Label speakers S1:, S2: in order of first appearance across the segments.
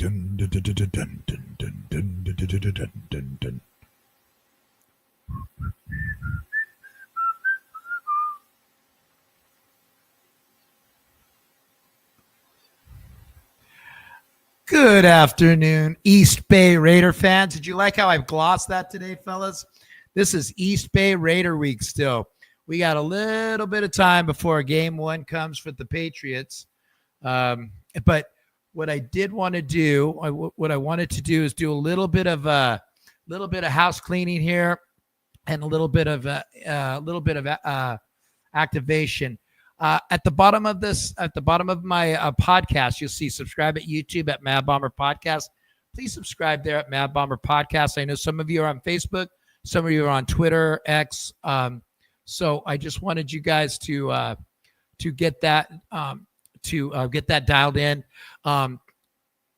S1: Dun, dun, dun, dun, dun, dun, dun, dun, dun, dun, dun, dun, dun, dun. Good afternoon, East Bay Raider fans. Did you like how I've glossed that today, fellas? This is East Bay Raider week still. We got a little bit of time before game one comes for the Patriots. But what I did want to do, what I wanted to do is do a little bit of house cleaning here and a little bit of activation. At the bottom of my podcast, you'll see subscribe at YouTube at Mad Bomber Podcast. Please subscribe there at Mad Bomber Podcast. I know some of you are on Facebook, some of you are on Twitter, X. So I just wanted you guys to get that get that dialed in.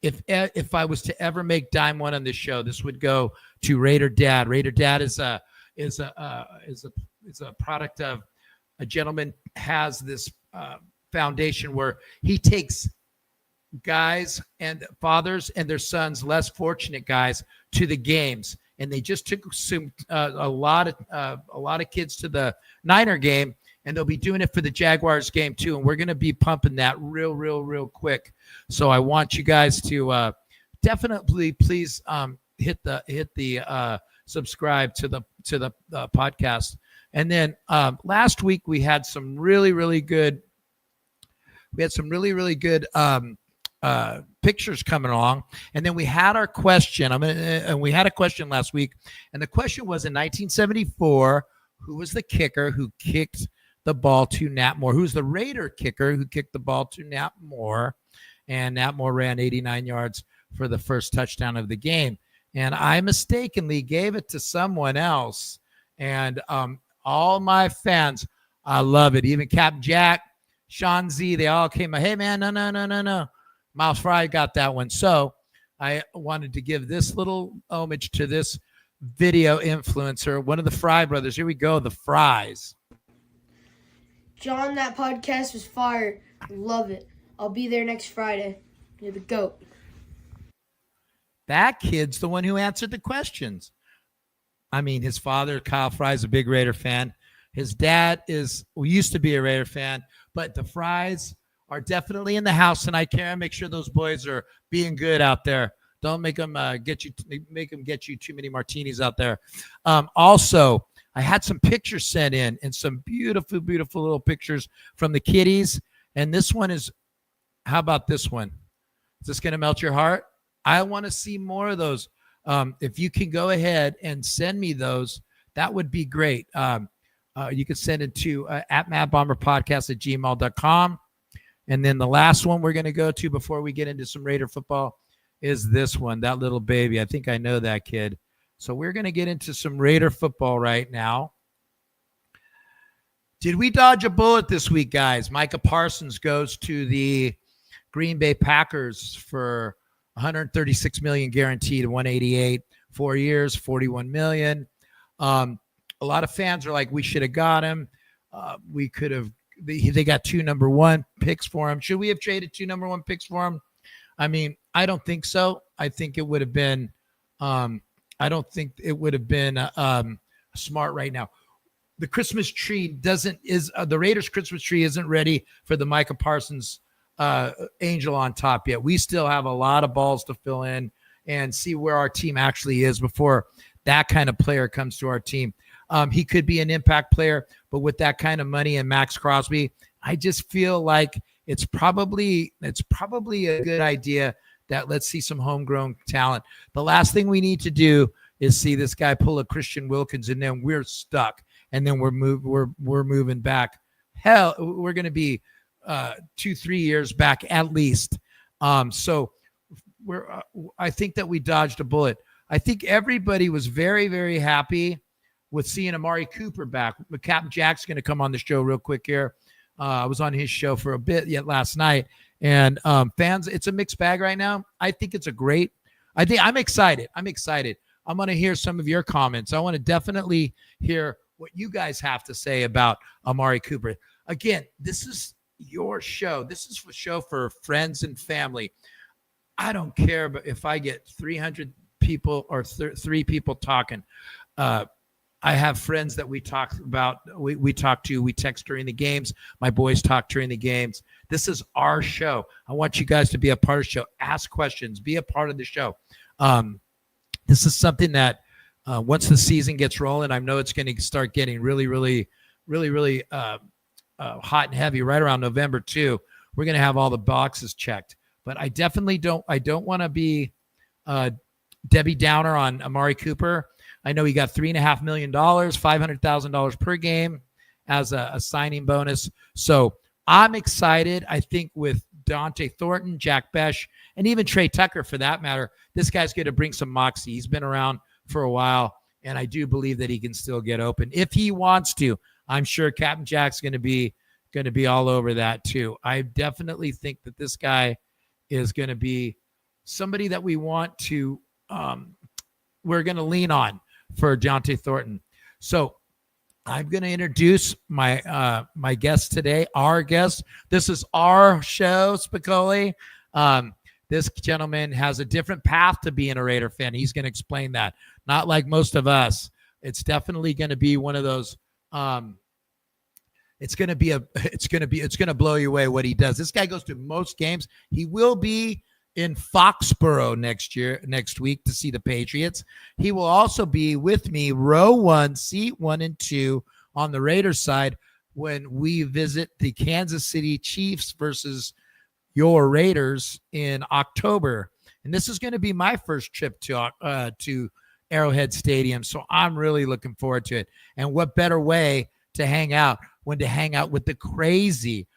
S1: If I was to ever make Dime One on this show, this would go to Raider Dad. Raider Dad is a product of a gentleman has this foundation where he takes guys and fathers and their sons, less fortunate guys, to the games, and they just took a lot of kids to the Niner game, and they'll be doing it for the Jaguars game too, and we're going to be pumping that real quick. So I want you guys to definitely please hit the subscribe to the podcast. And then last week we had some really good pictures coming along, and then we had our question. And we had a question last week, and the question was, in 1974, who was the kicker who kicked the ball to Nat Moore? Who's the Raider kicker who kicked the ball to Nat Moore? And Nat Moore ran 89 yards for the first touchdown of the game. And I mistakenly gave it to someone else. And all my fans, I love it. Even Cap Jack, Sean Z, they all came. Hey, man, no. Miles Fry got that one. So I wanted to give this little homage to this video influencer, one of the Fry brothers. Here we go, the Fries.
S2: John, that podcast was fire. Love it. I'll be there next Friday. You're the GOAT.
S1: That kid's the one who answered the questions. I mean, his father, Kyle Fry, is a big Raider fan. His dad used to be a Raider fan, but the Fries are definitely in the house tonight. Karen, make sure those boys are being good out there. Don't make them get you too many martinis out there. Also, I had some pictures sent in, and some beautiful little pictures from the kiddies. And this one is, how about this one? Is this going to melt your heart? I want to see more of those. If you can go ahead and send me those, that would be great. You can send it to at madbomberpodcast@gmail.com. And then the last one we're going to go to before we get into some Raider football is this one, that little baby. I think I know that kid. So we're going to get into some Raider football right now. Did we dodge a bullet this week, guys? Micah Parsons goes to the Green Bay Packers for $136 million guaranteed, 188, 4 years, $41 million. A lot of fans are like, we should have got him. We could have. They got 2 number 1 picks for him. Should we have traded 2 number 1 picks for him? I mean, I don't think so. I think it would have been. I don't think it would have been smart right now. The Christmas tree the Raiders' Christmas tree isn't ready for the Micah Parsons angel on top yet. We still have a lot of balls to fill in and see where our team actually is before that kind of player comes to our team. He could be an impact player, but with that kind of money and Max Crosby, I just feel like it's probably a good idea that let's see some homegrown talent. The last thing we need to do is see this guy pull a Christian Wilkins, and then we're stuck, and then we're moving back. Hell, we're going to be 2-3 years back at least. So I think that we dodged a bullet. I think everybody was very, very happy with seeing Amari Cooper back. Captain Jack's going to come on the show real quick here. I was on his show for a bit yet last night. And fans, it's a mixed bag right now. I think I'm excited. I'm going to hear some of your comments. I want to definitely hear what you guys have to say about Amari Cooper. Again, this is your show. This is a show for friends and family. I don't care, but if I get 300 people or three people talking, uh, I have friends that we talk about. We talk to. We text during the games. My boys talk during the games. This is our show. I want you guys to be a part of the show. Ask questions. Be a part of the show. This is something that once the season gets rolling, I know it's going to start getting really hot and heavy right around November too. We're going to have all the boxes checked. But I definitely don't. I don't want to be Debbie Downer on Amari Cooper. I know he got $3.5 million, $500,000 per game as a signing bonus. So I'm excited. I think with Dante Thornton, Jack Besh, and even Trey Tucker for that matter, this guy's going to bring some moxie. He's been around for a while, and I do believe that he can still get open if he wants to. I'm sure Captain Jack's going to be all over that too. I definitely think that this guy is going to be somebody that we want to we're going to lean on for Dante Thornton. So I'm going to introduce my my guest today, our guest. This is our show, Spicoli. This gentleman has a different path to being a Raider fan. He's going to explain that. Not like most of us. It's definitely going to be one of those it's going to blow you away what he does. This guy goes to most games. He will be in Foxborough next week to see the Patriots. He will also be with me, row 1, seat 1 and 2 on the Raiders side when we visit the Kansas City Chiefs versus your Raiders in October. And this is going to be my first trip to Arrowhead Stadium, so I'm really looking forward to it. And what better way to hang out when to hang out with the crazy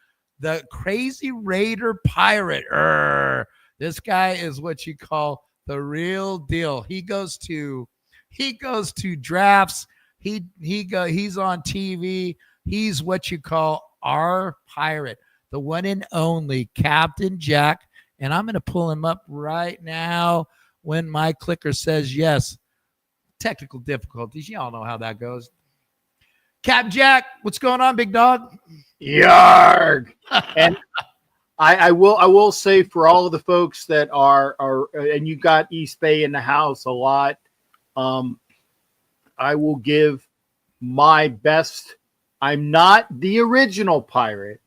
S1: Raider pirate. This guy is what you call the real deal. He goes to drafts. He's on TV. He's what you call our pirate, the one and only Captain Jack. And I'm going to pull him up right now when my clicker says yes. Technical difficulties. Y'all know how that goes. Captain Jack, what's going on, big dog?
S3: Yarg. And I will say for all of the folks that are and you got East Bay in the house a lot, I will give my best. I'm not the original pirate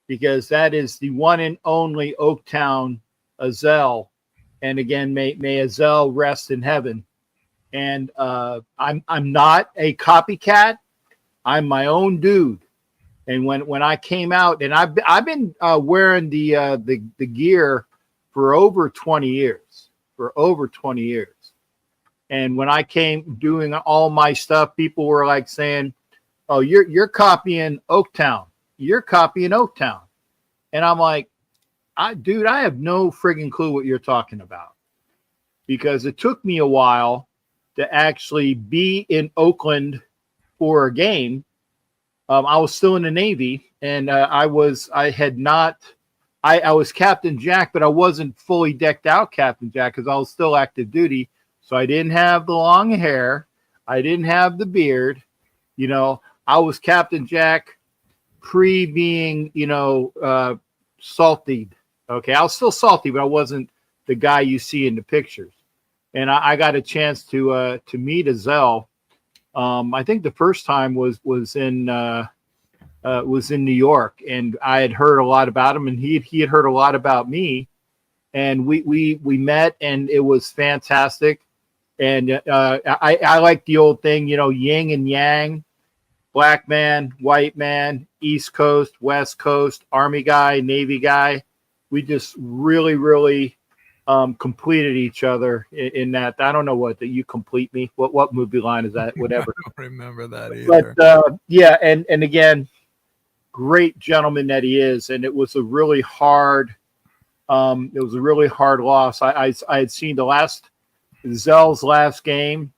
S3: because that is the one and only Oaktown Azell. And again, may Azell rest in heaven. And I'm not a copycat. I'm my own dude. And when I came out, and I've been wearing the gear for over 20 years. And when I came doing all my stuff, people were like saying, "Oh, you're copying Oaktown. You're copying Oaktown." And I'm like, I have no friggin' clue what you're talking about, because it took me a while to actually be in Oakland for a game. I was still in the Navy, and I was Captain Jack, but I wasn't fully decked out Captain Jack because I was still active duty. So I didn't have the long hair. I didn't have the beard. You know, I was Captain Jack pre being, salty. Okay. I was still salty, but I wasn't the guy you see in the pictures. And I got a chance to meet Azell. I think the first time was in New York, and I had heard a lot about him, and he had heard a lot about me, and we met, and it was fantastic. And I like the old thing, yin and yang, black man, white man, East Coast, West Coast, Army guy, Navy guy. We just really completed each other in that. I don't know what that you complete me. What movie line is that? Whatever.
S1: I don't remember that either.
S3: But yeah, and again, great gentleman that he is, and it was a really hard. It was a really hard loss. I had seen Zell's last game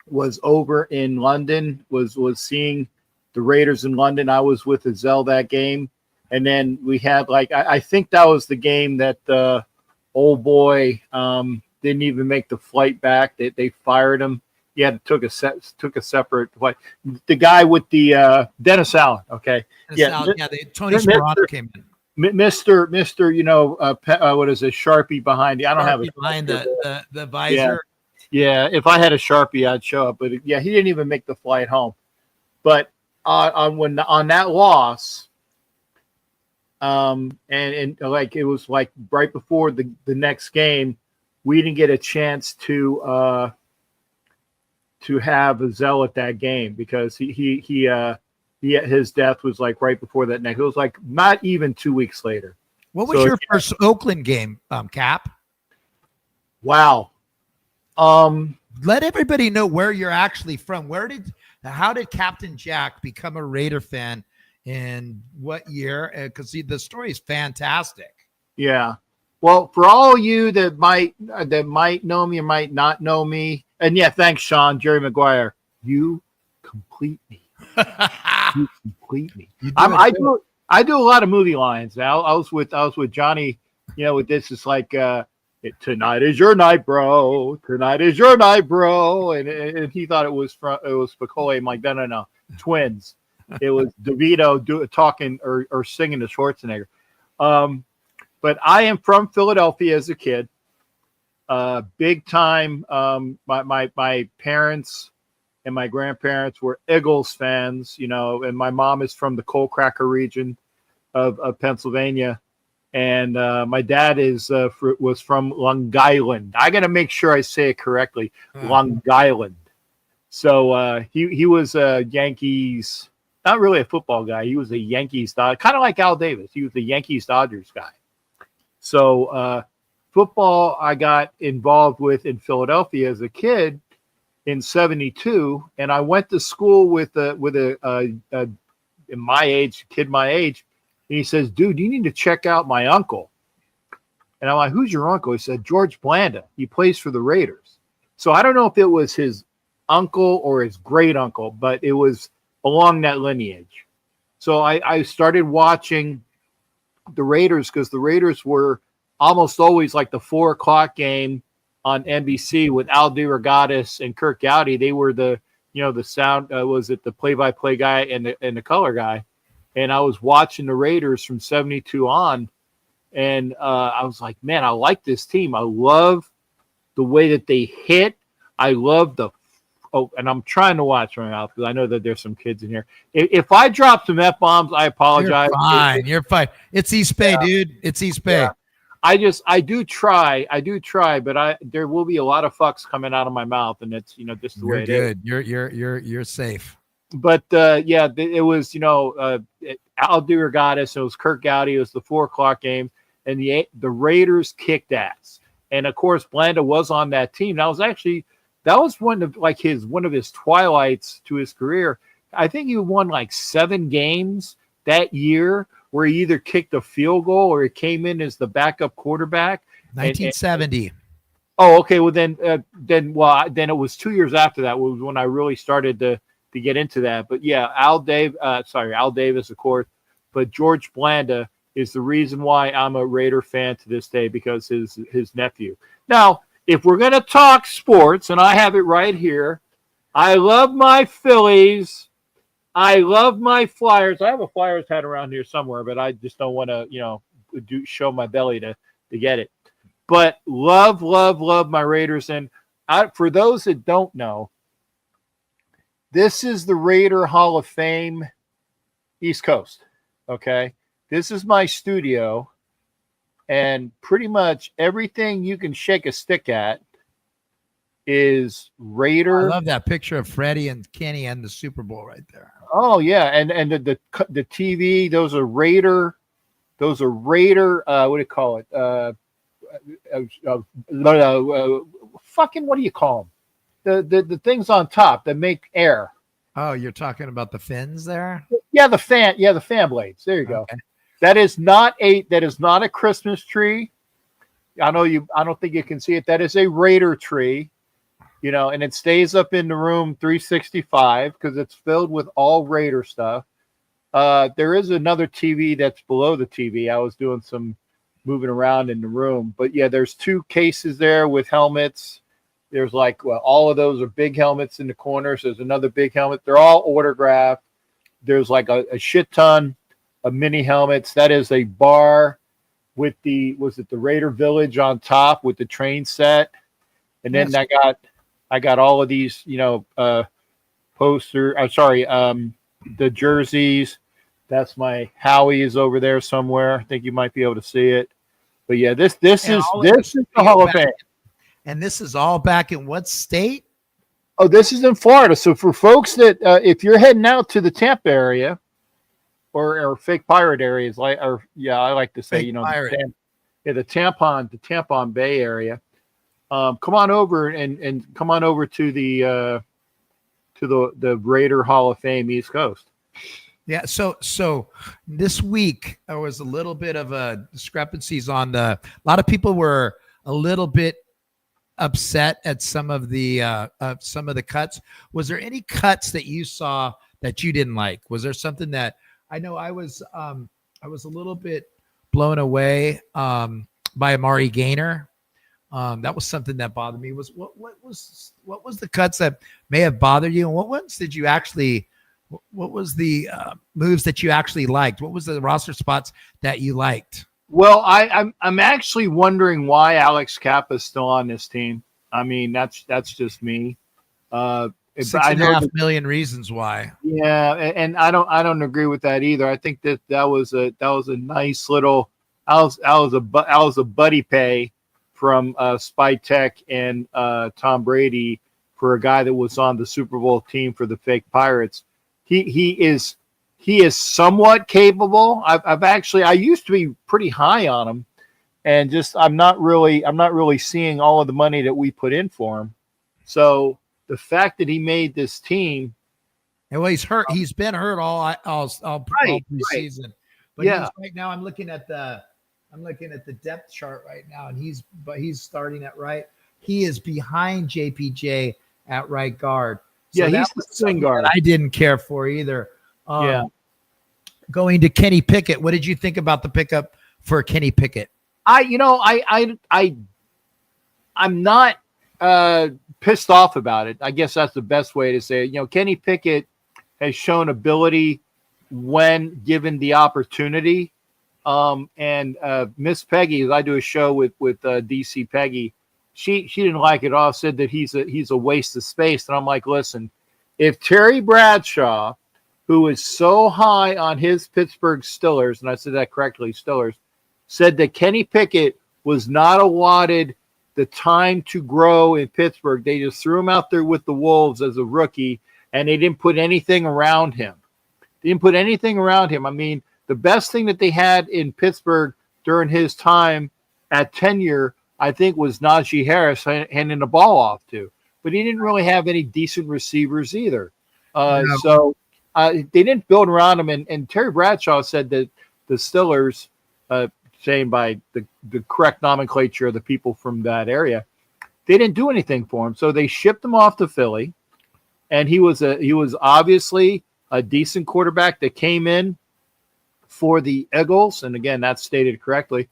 S3: was over in London. Was seeing the Raiders in London. I was with Zell that game, and then we had I think that was the game that old boy didn't even make the flight back. They fired him. Yeah, took a separate flight. The guy with the Dennis Allen. Okay,
S1: Dennis Allen, Tony Sperano came in.
S3: Mister, what is it? Sharpie behind you. I don't have a
S1: behind the visor.
S3: Yeah. If I had a Sharpie, I'd show up. But yeah, he didn't even make the flight home. But on that loss, and like it was like right before the next game, we didn't get a chance to have Zell at that game because his death was like right before that next. It was like not even 2 weeks later.
S1: What was your first Oakland game, Cap?
S3: Wow.
S1: Let everybody know where you're actually from. How did Captain Jack become a Raider fan, and what year? Because the story is fantastic.
S3: Yeah. Well, for all you that might know me or might not know me, and yeah, thanks, Sean, Jerry Maguire. You complete me. You complete me. I do a lot of movie lines. I was with Johnny. With this, it's like tonight is your night, bro. Tonight is your night, bro. And he thought it was Spicoli. I'm like, no, twins. It was DeVito talking or singing to Schwarzenegger. But I am from Philadelphia as a kid. Big time. My parents and my grandparents were Eagles fans, and my mom is from the coal cracker region of Pennsylvania. And my dad was from Long Island. I got to make sure I say it correctly. Long Island. So he was a Yankees, not really a football guy. He was a Yankees, kind of like Al Davis. He was the Yankees Dodgers guy. So football I got involved with in Philadelphia as a kid in '72, and I went to school with a kid my age. And he says, dude, you need to check out my uncle. And I'm like, who's your uncle? He said, George Blanda. He plays for the Raiders. So I don't know if it was his uncle or his great uncle, but it was along that lineage. So I started watching the Raiders because the Raiders were almost always like the 4:00 game on NBC with Al DeRogatis and Kirk Gowdy. They were the sound, was it the play-by-play guy and the color guy. And I was watching the Raiders from '72 on, and I was like, man, I like this team. I love the way that they hit. I love and I'm trying to watch right now because I know that there's some kids in here. If I drop some F-bombs, I apologize.
S1: You're fine. It's East Bay, dude. It's East Bay.
S3: Yeah. I do try, but there will be a lot of fucks coming out of my mouth, and it's just the way it is.
S1: You're safe.
S3: But it was Al DeRogatis, it was Kirk Gowdy, it was the 4:00 game, and the Raiders kicked ass. And of course, Blanda was on that team. That was one of his twilights to his career. I think he won like 7 games that year where he either kicked a field goal or he came in as the backup quarterback.
S1: 1970.
S3: Oh, okay. Well, then it was 2 years after that was when I really started to get into that. But yeah, Al Davis, of course. But George Blanda is the reason why I'm a Raider fan to this day, because his nephew. Now, if we're going to talk sports, and I have it right here, I love my Phillies. I love my Flyers. I have a Flyers hat around here somewhere, but I just don't want to, show my belly to get it. But love my Raiders. And for those that don't know, this is the Raider Hall of Fame, East Coast. Okay, this is my studio, and pretty much everything you can shake a stick at is Raider.
S1: I love that picture of Freddie and Kenny and the Super Bowl right there.
S3: Oh yeah, and the TV. Those are Raider. What do you call it? Fucking what do you call them? The things on top that make air.
S1: Oh, you're talking about the fins there?
S3: Yeah, the fan blades. There you go. Okay. That is not a Christmas tree. I don't think you can see it. That is a Raider tree, and it stays up in the room 365 because it's filled with all Raider stuff. There is another TV that's below the TV. I was doing some moving around in the room, but yeah, there's 2 cases there with helmets. There's all of those are big helmets in the corners. There's another big helmet. They're all autographed. There's like a shit ton mini helmets. That is a bar with was it the Raider Village on top with the train set, and then
S1: Yes.
S3: I got all of these, poster. I'm sorry, the jerseys. That's my Howie is over there somewhere. I think you might be able to see it. But yeah, this
S1: And
S3: is
S1: all of
S3: this
S1: this
S3: is the Hall of
S1: back-
S3: Fame.
S1: And this is all back in what state?
S3: Oh, this is in Florida. So for folks that if you're heading out to the Tampa area or fake pirate areas, I like to say,
S1: Fake pirate.
S3: the Tampon Bay area. Come on over and come on over to the Raider Hall of Fame East Coast.
S1: Yeah. So this week there was a little bit of a discrepancies on a lot of people were a little bit upset at some of the cuts. Was there any cuts that you saw that you didn't like? Was there something that I know I was a little bit blown away by Amari Gaynor. That was something that bothered me. Was what was the cuts that may have bothered you, and what ones did you actually? What was the moves that you actually liked? What was the roster spots that you liked?
S3: Well, I'm actually wondering why Alex Kappa is still on this team. I mean, that's just me.
S1: $6.5 million reasons why.
S3: Yeah, and I don't agree with that either. I think that was a nice little. I was a buddy pay from Spytek and Tom Brady for a guy that was on the Super Bowl team for the fake Pirates. He is somewhat capable. I used to be pretty high on him, and just I'm not really seeing all of the money that we put in for him. So the fact that he made this team,
S1: and well, he's hurt. He's been hurt all preseason. But
S3: yeah,
S1: right now I'm looking at the depth chart right now, and he's starting at right. He is behind JPJ at right guard. So
S3: yeah, he's the swing guard.
S1: I didn't care for either. Going to Kenny Pickett. What did you think about the pickup for Kenny Pickett?
S3: I'm not pissed off about it. I guess that's the best way to say it. Kenny Pickett has shown ability when given the opportunity. And Miss Peggy, as I do a show with DC Peggy, she didn't like it all. Said that he's a waste of space. And I'm like, listen, if Terry Bradshaw, who is so high on his Pittsburgh Steelers, and I said that correctly, Steelers, said that Kenny Pickett was not allotted the time to grow in Pittsburgh. They just threw him out there with the Wolves as a rookie, and they didn't put anything around him. I mean, the best thing that they had in Pittsburgh during his time at tenure, I think, was Najee Harris handing the ball off to. But he didn't really have any decent receivers either.
S1: No.
S3: So they didn't build around him. And Terry Bradshaw said that the Steelers, saying by the correct nomenclature of the people from that area, they didn't do anything for him. So they shipped him off to Philly. And he was obviously a decent quarterback that came in for the Eagles. And again, that's stated correctly.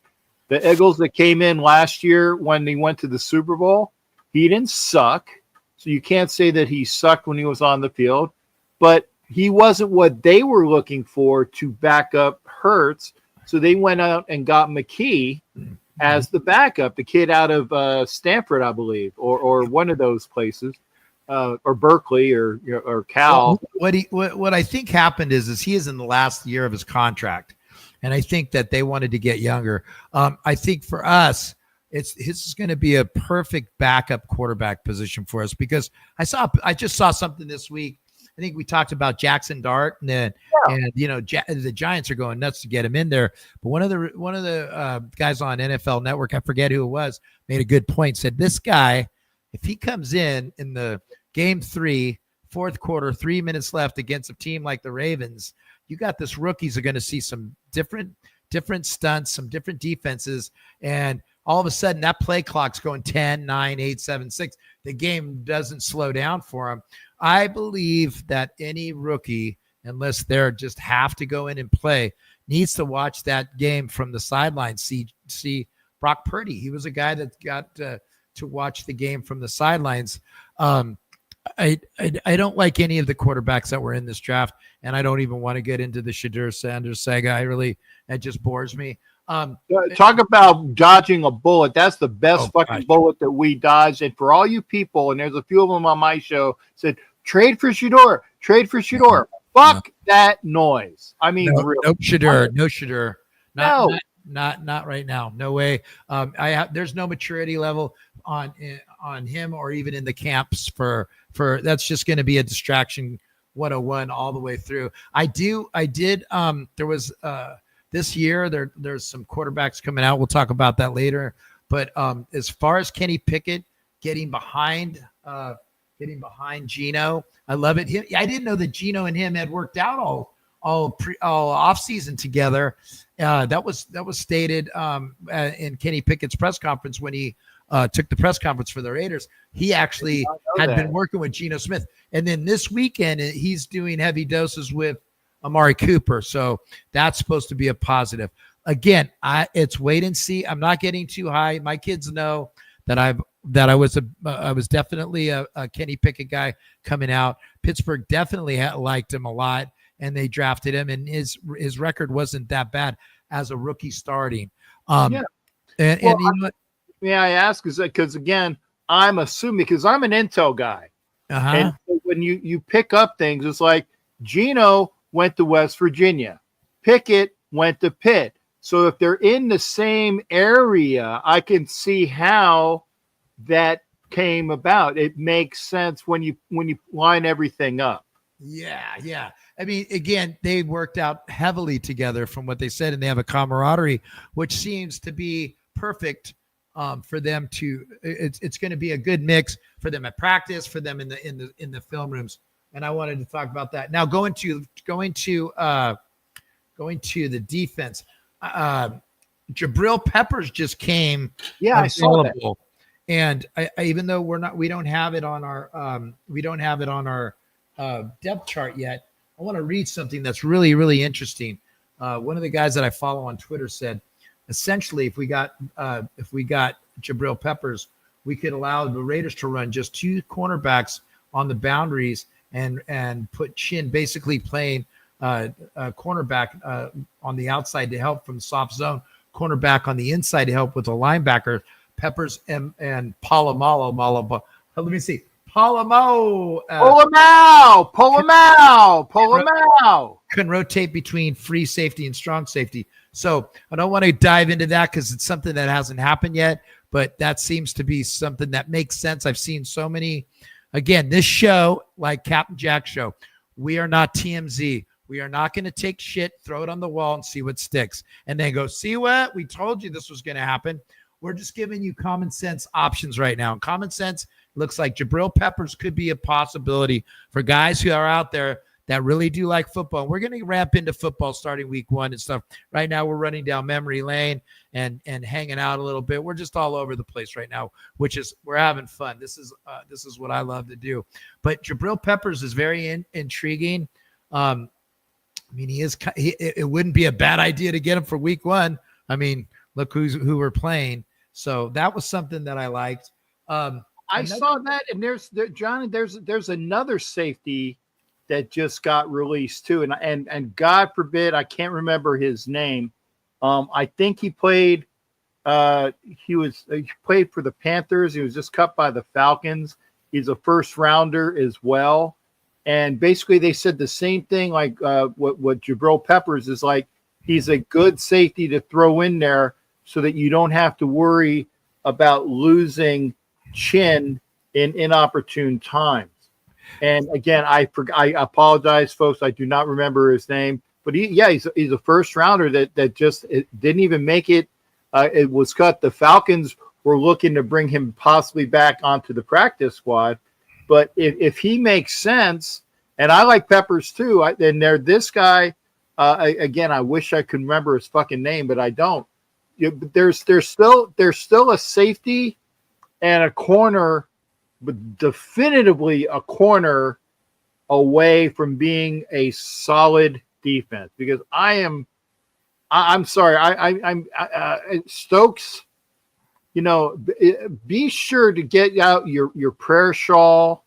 S3: The Eagles that came in last year when they went to the Super Bowl, he didn't suck. So you can't say that he sucked when he was on the field, but he wasn't what they were looking for to back up Hurts. So they went out and got McKee as the backup, the kid out of Stanford, I believe, or one of those places, or Berkeley or Cal.
S1: What I think happened is he is in the last year of his contract, and I think that they wanted to get younger. I think for us, this is going to be a perfect backup quarterback position for us, because I just saw something this week. I think we talked about Jackson Dart, and the Giants are going nuts to get him in there. But one of the guys on NFL Network, I forget who it was, made a good point. Said this guy, if he comes in the game 3, fourth quarter, 3 minutes left against a team like the Ravens, you got this rookies are going to see some different stunts, some different defenses, and all of a sudden that play clock's going 10, 9, 8, 7, 6. The game doesn't slow down for him. I believe that any rookie, unless they're just have to go in and play, needs to watch that game from the sidelines. See Brock Purdy. He was a guy that got to watch the game from the sidelines. I don't like any of the quarterbacks that were in this draft, and I don't even want to get into the Shadur Sanders saga. It just bores me.
S3: Talk about dodging a bullet. That's the best fucking
S1: gosh.
S3: bullet that we dodged. And for all you people, and there's a few of them on my show, said trade for Shador, trade for Shador. Fuck that noise. I mean,
S1: no,
S3: really.
S1: no Shadur.
S3: No.
S1: Not right now. No way. There's no maturity level on him or even in the camps for that's just going to be a distraction 101 all the way through. There was this year there's some quarterbacks coming out. We'll talk about that later. But as far as Kenny Pickett getting behind Geno, I love it. I didn't know that Geno and him had worked out all off season together. That was stated in Kenny Pickett's press conference when he took the press conference for the Raiders. He actually had been working with Geno Smith, and then this weekend he's doing heavy doses with Amari Cooper. So that's supposed to be a positive. Again, it's wait and see. I'm not getting too high. My kids know that I was definitely a Kenny Pickett guy coming out. Pittsburgh definitely liked him a lot, and they drafted him, and his record wasn't that bad as a rookie starting. And you know what?
S3: May I ask? Because again, I'm assuming because I'm an Intel guy, and when you pick up things, it's like Geno went to West Virginia, Pickett went to Pitt. So if they're in the same area, I can see how that came about. It makes sense when you line everything up.
S1: Yeah. I mean, again, they worked out heavily together from what they said, and they have a camaraderie, which seems to be perfect for them to. It's going to be a good mix for them at practice, for them in the film rooms. And I wanted to talk about that. Now going to the defense. Jabril Peppers just came.
S3: Yeah, I saw that.
S1: And even though we don't have it on our depth chart yet, I want to read something that's really, really interesting. One of the guys that I follow on Twitter said, essentially, if we got Jabril Peppers, we could allow the Raiders to run just two cornerbacks on the boundaries and put Chin basically playing a cornerback on the outside to help from soft zone, cornerback on the inside to help with a linebacker. Peppers and Polamalu. Let me see. Polamalu. Polamalu. Can rotate between free safety and strong safety. So I don't want to dive into that because it's something that hasn't happened yet, but that seems to be something that makes sense. I've seen so many. Again, this show, like Captain Jack show, we are not TMZ. We are not going to take shit, throw it on the wall, and see what sticks. And then go, see what? We told you this was going to happen. We're just giving you common sense options right now. And common sense looks like Jabril Peppers could be a possibility for guys who are out there that really do like football. And we're going to ramp into football starting week 1 and stuff. Right now, we're running down memory lane and hanging out a little bit. We're just all over the place right now, we're having fun. This is what I love to do. But Jabril Peppers is very intriguing. I mean, it wouldn't be a bad idea to get him for week 1. I mean, look who we're playing. So that was something that I liked.
S3: I saw that, and there's another safety that just got released too, and God forbid I can't remember his name. I think he played. He played for the Panthers. He was just cut by the Falcons. He's a first rounder as well, and basically they said the same thing. Like what Jabril Peppers is like. He's a good safety to throw in there so that you don't have to worry about losing Chin in inopportune times. And again, I apologize, folks. I do not remember his name, but he's a first rounder that just didn't even make it. It was cut. The Falcons were looking to bring him possibly back onto the practice squad, but if he makes sense, and I like Peppers too, then this guy. Again, I wish I could remember his fucking name, but I don't. There's still a safety and a corner, but definitively a corner away from being a solid defense. Because I'm sorry, I'm Stokes. You know, be sure to get out your prayer shawl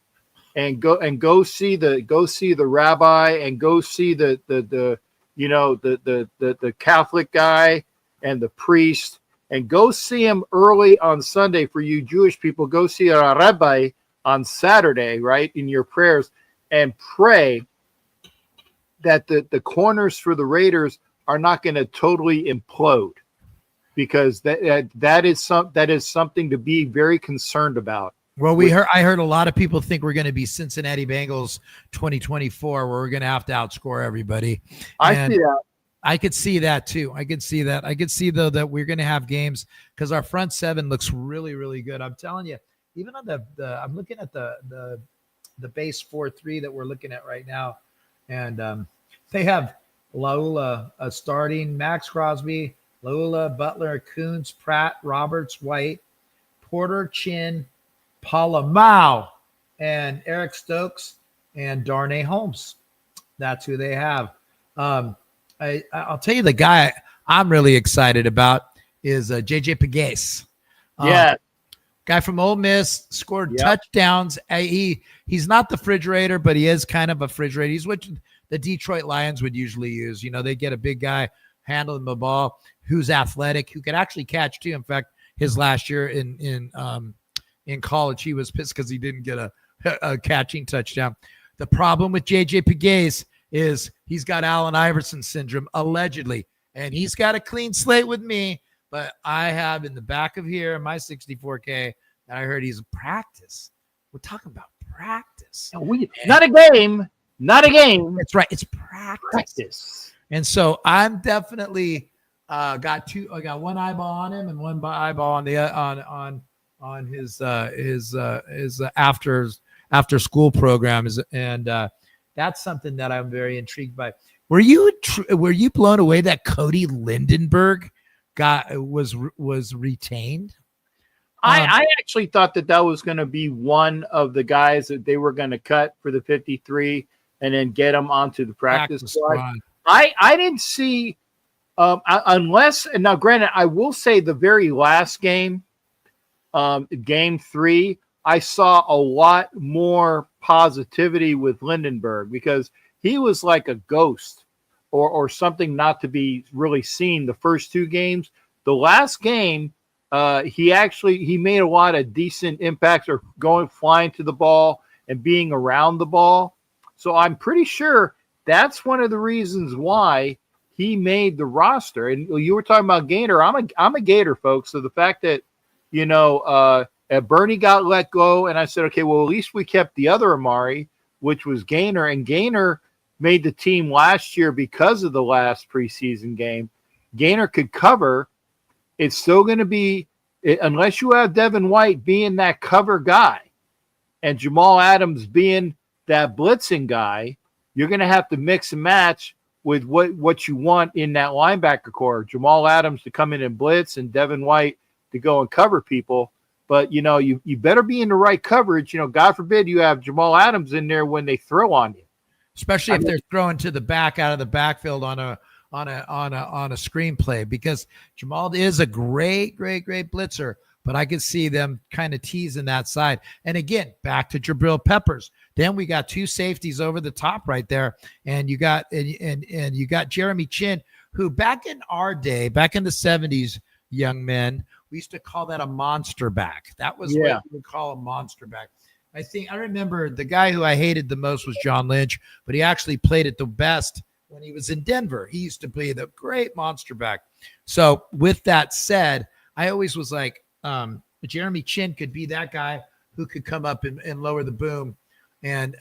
S3: and go see the rabbi, and go see the Catholic guy and the priest, and go see him early on Sunday. For you Jewish people, go see a rabbi on Saturday, right, in your prayers, and pray that the corners for the Raiders are not going to totally implode, because that is something to be very concerned about.
S1: Well, I heard a lot of people think we're going to be Cincinnati Bengals 2024, where we're going to have to outscore everybody.
S3: I see that.
S1: I could see that too. I could see that. I could see though that we're going to have games because our front seven looks really, really good. I'm telling you, even on I'm looking at the base 4-3 that we're looking at right now, and they have Laula starting, Max Crosby, Laula, Butler, Coons, Pratt, Roberts, White, Porter, Chin, Palamau, and Eric Stokes and Darnay Holmes. That's who they have. I'll tell you, the guy I'm really excited about is JJ Pegues. Guy from Ole Miss, scored touchdowns. He's not the refrigerator, but he is kind of a refrigerator. He's what the Detroit Lions would usually use. You know, they get a big guy handling the ball who's athletic, who can actually catch too. In fact, his last year in college, he was pissed because he didn't get a catching touchdown. The problem with JJ Pegues is he's got Allen Iverson syndrome, allegedly, and he's got a clean slate with me. But I have in the back of here my 64K, and I heard he's in practice. We're talking about practice.
S3: Not a game. Not a game.
S1: That's right. It's practice. And so I'm definitely got one eyeball on him and one eyeball on the on his after school program, and that's something that I'm very intrigued by. Were you blown away that Cody Lindenberg was retained?
S3: I actually thought that was going to be one of the guys that they were going to cut for the 53 and then get him onto the practice squad. I didn't see unless, and now granted, I will say the very last game, game 3, I saw a lot more positivity with Lindenberg, because he was like a ghost or something not to be really seen the first 2 games. The last game, he made a lot of decent impacts, or flying to the ball and being around the ball. So I'm pretty sure that's one of the reasons why he made the roster. And you were talking about Gator. I'm a Gator, folks. So the fact that, Bernie got let go, and I said, okay, well, at least we kept the other Amari, which was Gaynor, and Gaynor made the team last year because of the last preseason game. Gaynor could cover. It's still going to be, unless you have Devin White being that cover guy and Jamal Adams being that blitzing guy, you're going to have to mix and match with what you want in that linebacker core. Jamal Adams to come in and blitz, and Devin White to go and cover people. But, you better be in the right coverage. God forbid you have Jamal Adams in there when they throw on you.
S1: Especially if they're throwing to the back out of the backfield on a screenplay, because Jamal is a great blitzer, but I could see them kind of teasing that side. And again, back to Jabril Peppers. Then we got 2 safeties over the top right there, and you got you got Jeremy Chin, who back in our day, back in the 70s, young men, we used to call that a monster back. That was what we would call a monster back. I remember the guy who I hated the most was John Lynch, but he actually played it the best when he was in Denver. He used to play the great monster back. So with that said, I always was like, Jeremy Chin could be that guy who could come up and lower the boom and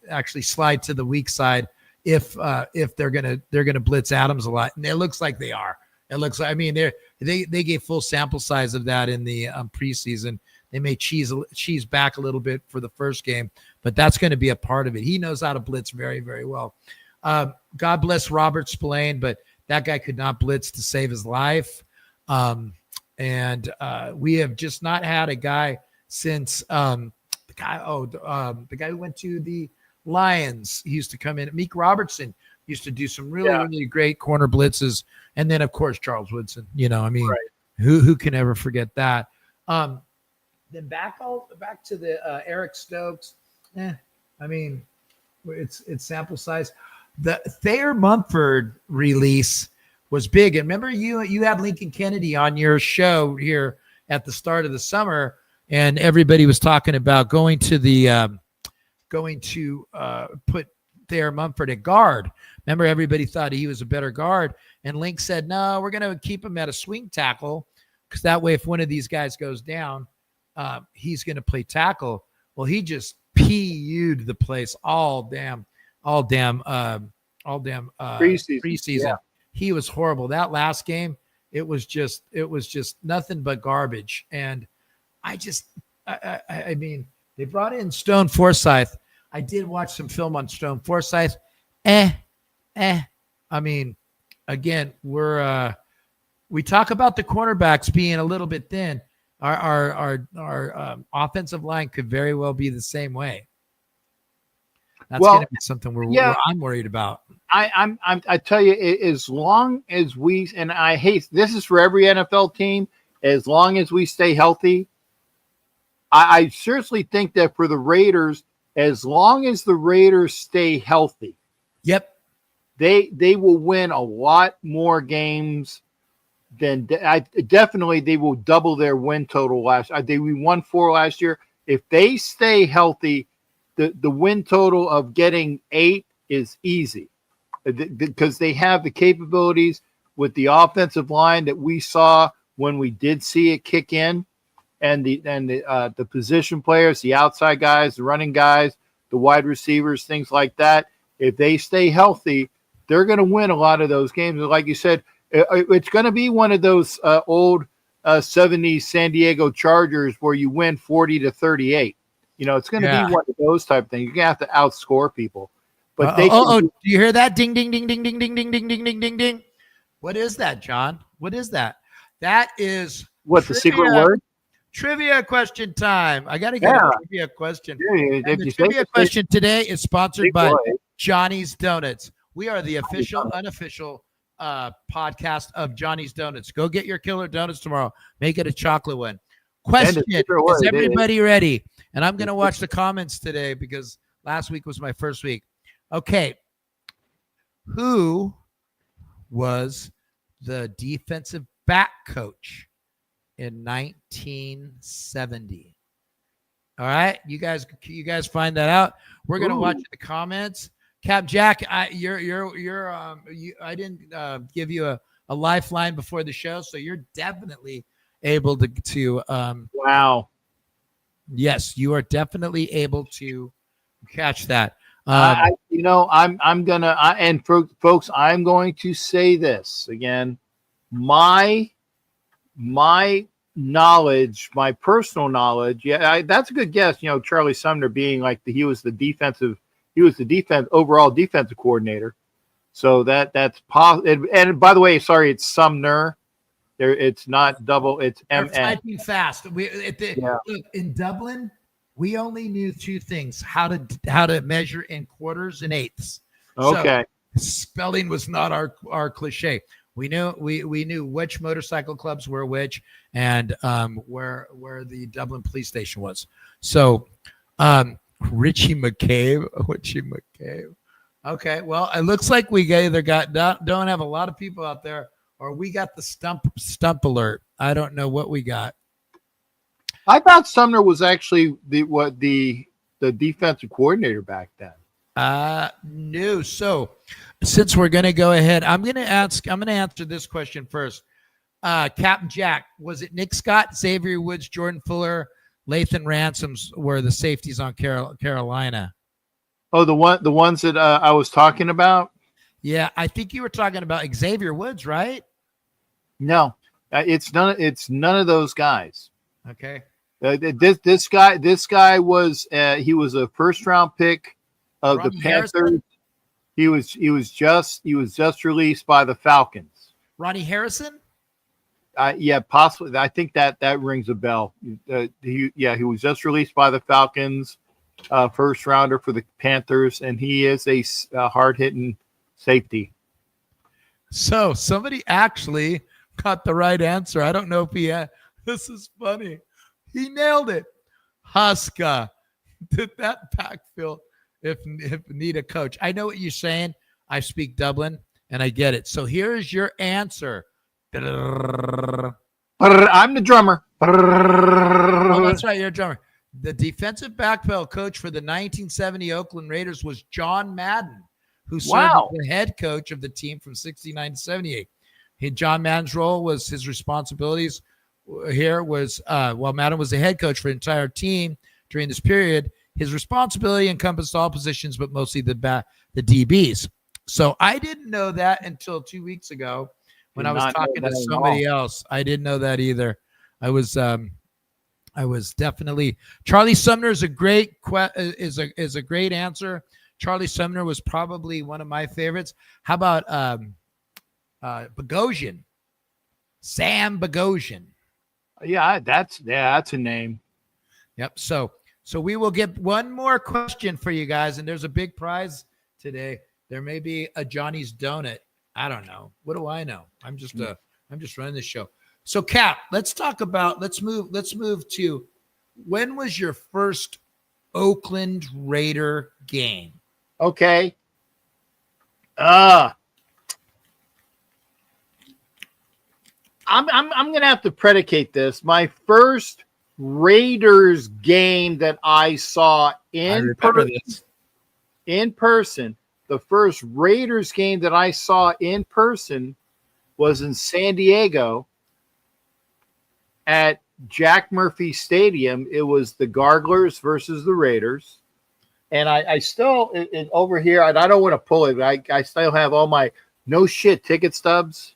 S1: actually slide to the weak side if they're gonna blitz Adams a lot. And it looks like they are. It looks like, they gave full sample size of that in the preseason. They may cheese back a little bit for the first game, but that's going to be a part of it. He knows how to blitz very, very well. God bless Robert Spillane, but that guy could not blitz to save his life. And we have just not had a guy since the guy who went to the Lions. He used to come in. Meek Robertson used to do some really great corner blitzes. And then, of course, Charles Woodson. Right. Who can ever forget that? Then back to the Eric Stokes I mean, it's sample size. The Thayer Mumford release was big. And remember, you had Lincoln Kennedy on your show here at the start of the summer, and everybody was talking about going to put Thayer Mumford at guard. Remember, everybody thought he was a better guard, and Link said, "No, we're going to keep him at a swing tackle because that way, if one of these guys goes down, he's going to play tackle." Well, he just PU'd the place all damn preseason.
S3: Yeah.
S1: He was horrible. That last game, it was just nothing but garbage. And I mean, they brought in Stone Forsythe. I did watch some film on Stone Forsythe. I mean, again, we talk about the cornerbacks being a little bit thin. Our offensive line could very well be the same way. That's going to be something I'm worried about.
S3: I tell you, as long as we, and I hate this is for every NFL team, as long as we stay healthy, I seriously think that for the Raiders, as long as the Raiders stay healthy,
S1: yep,
S3: they will win a lot more games than definitely they will double their win total we won 4 last year. If they stay healthy, the win total of getting 8 is easy because they have the capabilities with the offensive line that we saw when we did see it kick in, and the position players, the outside guys, the running guys, the wide receivers, things like that. If they stay healthy, they're going to win a lot of those games. Like you said, it's going to be one of those old 70s San Diego Chargers where you win 40-38. It's going to be one of those type of things. You're going to have to outscore people. But
S1: do you hear that? Ding, ding, ding, ding, ding, ding, ding, ding, ding, ding, ding, ding. What is that, John? What is that? That is
S3: what, the secret word?
S1: Trivia question time. I got to get a trivia question. The trivia question today is sponsored by Johnny's Donuts. We are the official, unofficial podcast of Johnny's Donuts. Go get your killer donuts tomorrow. Make it a chocolate one. Question: is everybody ready? And I'm going to watch the comments today because last week was my first week. Okay. Who was the defensive back coach in 1970? All right. You guys find that out. We're going to watch the comments. Cap Jack, I didn't give you a lifeline before the show, so you're definitely able to
S3: wow.
S1: Yes, you are definitely able to catch that.
S3: I'm going to say this again. My knowledge, my personal knowledge. Yeah, that's a good guess. Charlie Sumner being like he was the overall defensive coordinator. So that's possible. And by the way, sorry, it's Sumner. It's not double. It's MN.
S1: Typing fast. Look, in Dublin, we only knew 2 things: how to measure in quarters and eighths.
S3: Okay.
S1: So spelling was not our cliche. We knew which motorcycle clubs were which, and where the Dublin police station was. So Richie McCabe. Okay, well, it looks like we either don't have a lot of people out there, or we got the stump alert. I don't know what we got.
S3: I thought Sumner was actually the defensive coordinator back then.
S1: No. So since we're going to go ahead, I'm going to answer this question first. Captain Jack, was it Nick Scott, Xavier Woods, Jordan Fuller, Lathan Ransoms were the safeties on Carolina?
S3: Oh, the ones that I was talking about?
S1: Yeah, I think you were talking about Xavier Woods, right?
S3: No, it's none of those guys.
S1: Okay.
S3: This guy was he was a first round pick of Ronnie the Panthers. Harrison? He was just released by the Falcons.
S1: Ronnie Harrison?
S3: Yeah, possibly. I think that rings a bell. He was just released by the Falcons, first rounder for the Panthers, and he is a hard hitting safety.
S1: So somebody actually got the right answer. I don't know if he had. This is funny. He nailed it. Huska. did that backfield if need a coach? I know what you're saying. I speak Dublin and I get it. So here's your answer.
S3: I'm the drummer.
S1: Oh, that's right. You're a drummer. The defensive backfield coach for the 1970 Oakland Raiders was John Madden, who served as the head coach of the team from 69 to 78. John Madden's role was his responsibilities here was while Madden was the head coach for the entire team during this period, his responsibility encompassed all positions, but mostly the DBs. So I didn't know that until 2 weeks ago when I was talking to somebody else. I didn't know that either. I was definitely Charlie Sumner is a great is a great answer. Charlie Sumner was probably one of my favorites. How about Bogosian? Sam Bogosian.
S3: Yeah, that's a name.
S1: Yep. So we will get one more question for you guys, and there's a big prize today. There may be a Johnny's Donut. I don't know. What do I know? I'm just running the show. So Cap, let's move to when was your first Oakland Raider game?
S3: Okay. I'm gonna have to predicate this. My first Raiders game that I saw in person. The first Raiders game that I saw in person was in San Diego at Jack Murphy Stadium. It was the Garglers versus the Raiders. And I still, over here, and I don't want to pull it, but I still have all my no shit ticket stubs,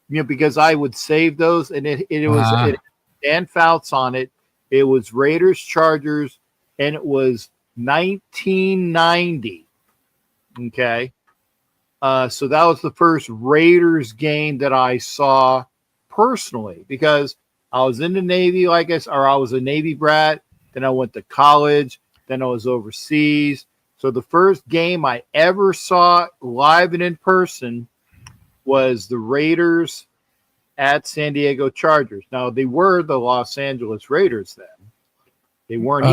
S3: because I would save those. And it was Dan Fouts on it. It was Raiders Chargers, and it was 1990. Okay. So that was the first Raiders game that I saw personally, because I was in the Navy, I was a Navy brat. Then I went to college. Then I was overseas. So the first game I ever saw live and in person was the Raiders at San Diego Chargers. Now, they were the Los Angeles Raiders then. They weren't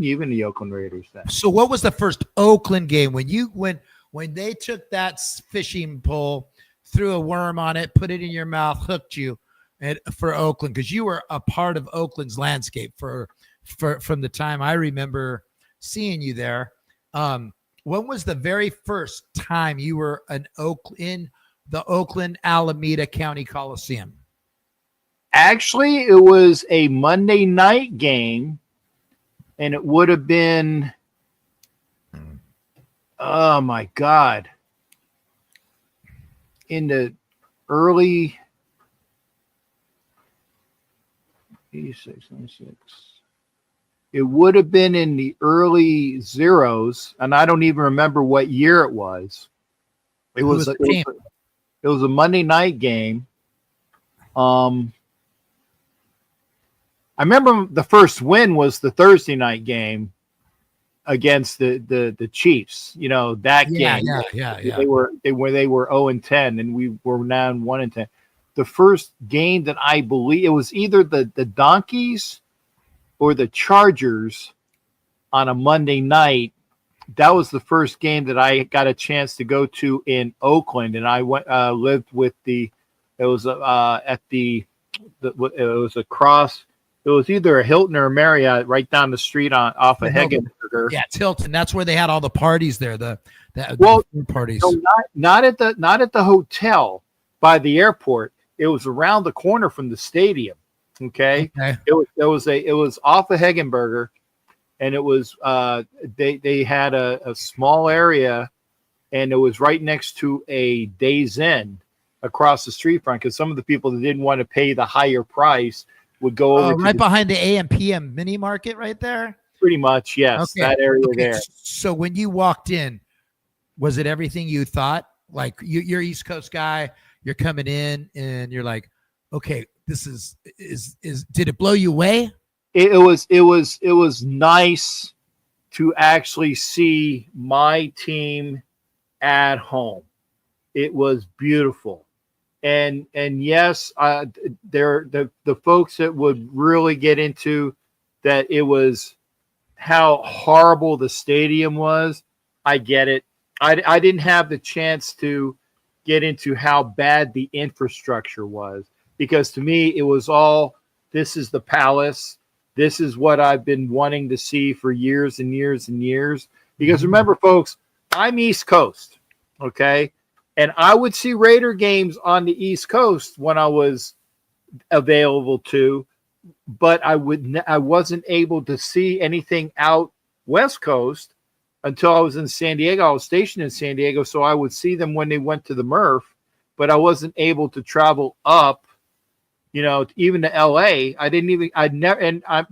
S3: even the Oakland Raiders then.
S1: So what was the first Oakland game when they took that fishing pole, threw a worm on it, put it in your mouth, hooked you for Oakland, because you were a part of Oakland's landscape from the time I remember seeing you there. When was the very first time you were in the Oakland Alameda County Coliseum?
S3: Actually, it was a Monday night game, and it would have been, oh my God, in the early 86, 96. It would have been in the early zeros, and I don't even remember what year it was. It was a Monday night game. I remember the first win was the Thursday night game against the Chiefs. That game.
S1: Yeah.
S3: They were 0-10, and we were now 1-10. The first game that I believe it was either the Donkeys or the Chargers on a Monday night. That was the first game that I got a chance to go to in Oakland, and I went lived with it was across. It was either a Hilton or a Marriott right down the street off of Hegenberger.
S1: Yeah, it's Hilton. That's where they had all the parties there. The parties.
S3: No, not at the hotel by the airport. It was around the corner from the stadium. Okay. It was off of Hegenberger, and it was they had a small area, and it was right next to a Days Inn across the street front, because some of the people that didn't want to pay the higher price would go over
S1: right behind the AM/PM mini market right there.
S3: Pretty much, yes. Okay. That area there.
S1: So when you walked in, was it everything you thought? Like you're East Coast guy, you're coming in and you're like, okay, this is did it blow you away?
S3: It was nice to actually see my team at home. It was beautiful. And yes, the folks that would really get into that, it was how horrible the stadium was. I get it. I didn't have the chance to get into how bad the infrastructure was, because to me it was all, this is the Palace. This is what I've been wanting to see for years and years and years. Because remember, folks, I'm East Coast, okay? And I would see Raider games on the East Coast when I was available to, but I wasn't able to see anything out West Coast until I was in San Diego. I was stationed in San Diego, so I would see them when they went to the Murph, but I wasn't able to travel up, even to LA.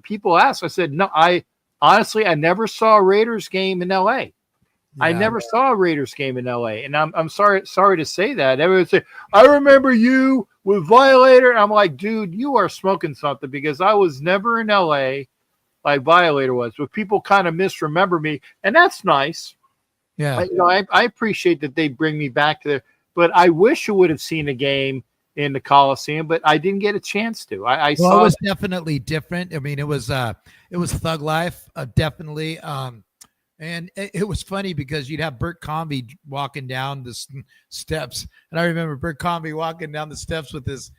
S3: People asked, I said, no, I never saw a Raiders game in LA. Yeah. I never saw a Raiders game in LA. And I'm sorry to say that. Everyone would say, I remember you with Violator. And I'm like, dude, you are smoking something, because I was never in LA like Violator was. But people kind of misremember me, and that's nice.
S1: Yeah.
S3: I appreciate that they bring me back to there. But I wish you would have seen a game in the Coliseum, but I didn't get a chance to. I saw
S1: it was definitely different. I mean, it was Thug Life, definitely. And it was funny because you'd have Bert Convy walking down the steps, and I remember Bert Convy walking down the steps with his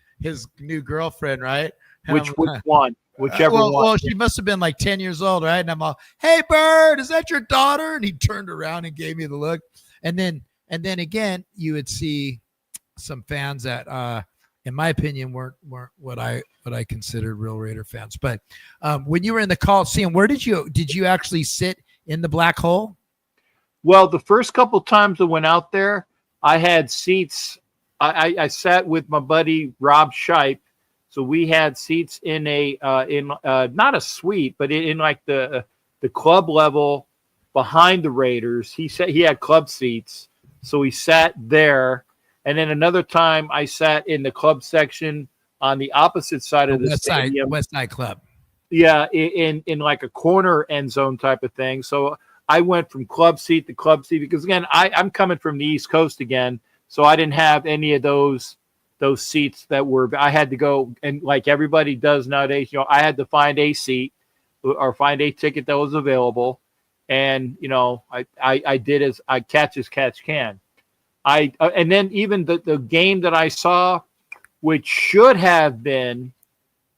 S1: new girlfriend, right? And
S3: which one? Whichever one.
S1: Well, she must have been like 10 years old, right? And I'm all, "Hey, Bert, is that your daughter?" And he turned around and gave me the look. And then again, you would see some fans that, in my opinion, weren't what I considered real Raider fans. But when you were in the Coliseum, where did you actually sit in the black hole?
S3: Well, the first couple times I went out there, I had seats. I sat with my buddy Rob Shipe, so we had seats in not a suite, but in like the club level behind the Raiders. He said he had club seats, so he sat there. And then another time I sat in the club section on the opposite side of the stadium.
S1: West Side Club.
S3: Yeah, in like a corner end zone type of thing. So I went from club seat to club seat because, again, I'm coming from the East Coast again, so I didn't have any of those seats that were. I had to go, and like everybody does nowadays, I had to find a seat or find a ticket that was available, and I did as I catch as catch can. And then even the game that I saw, which should have been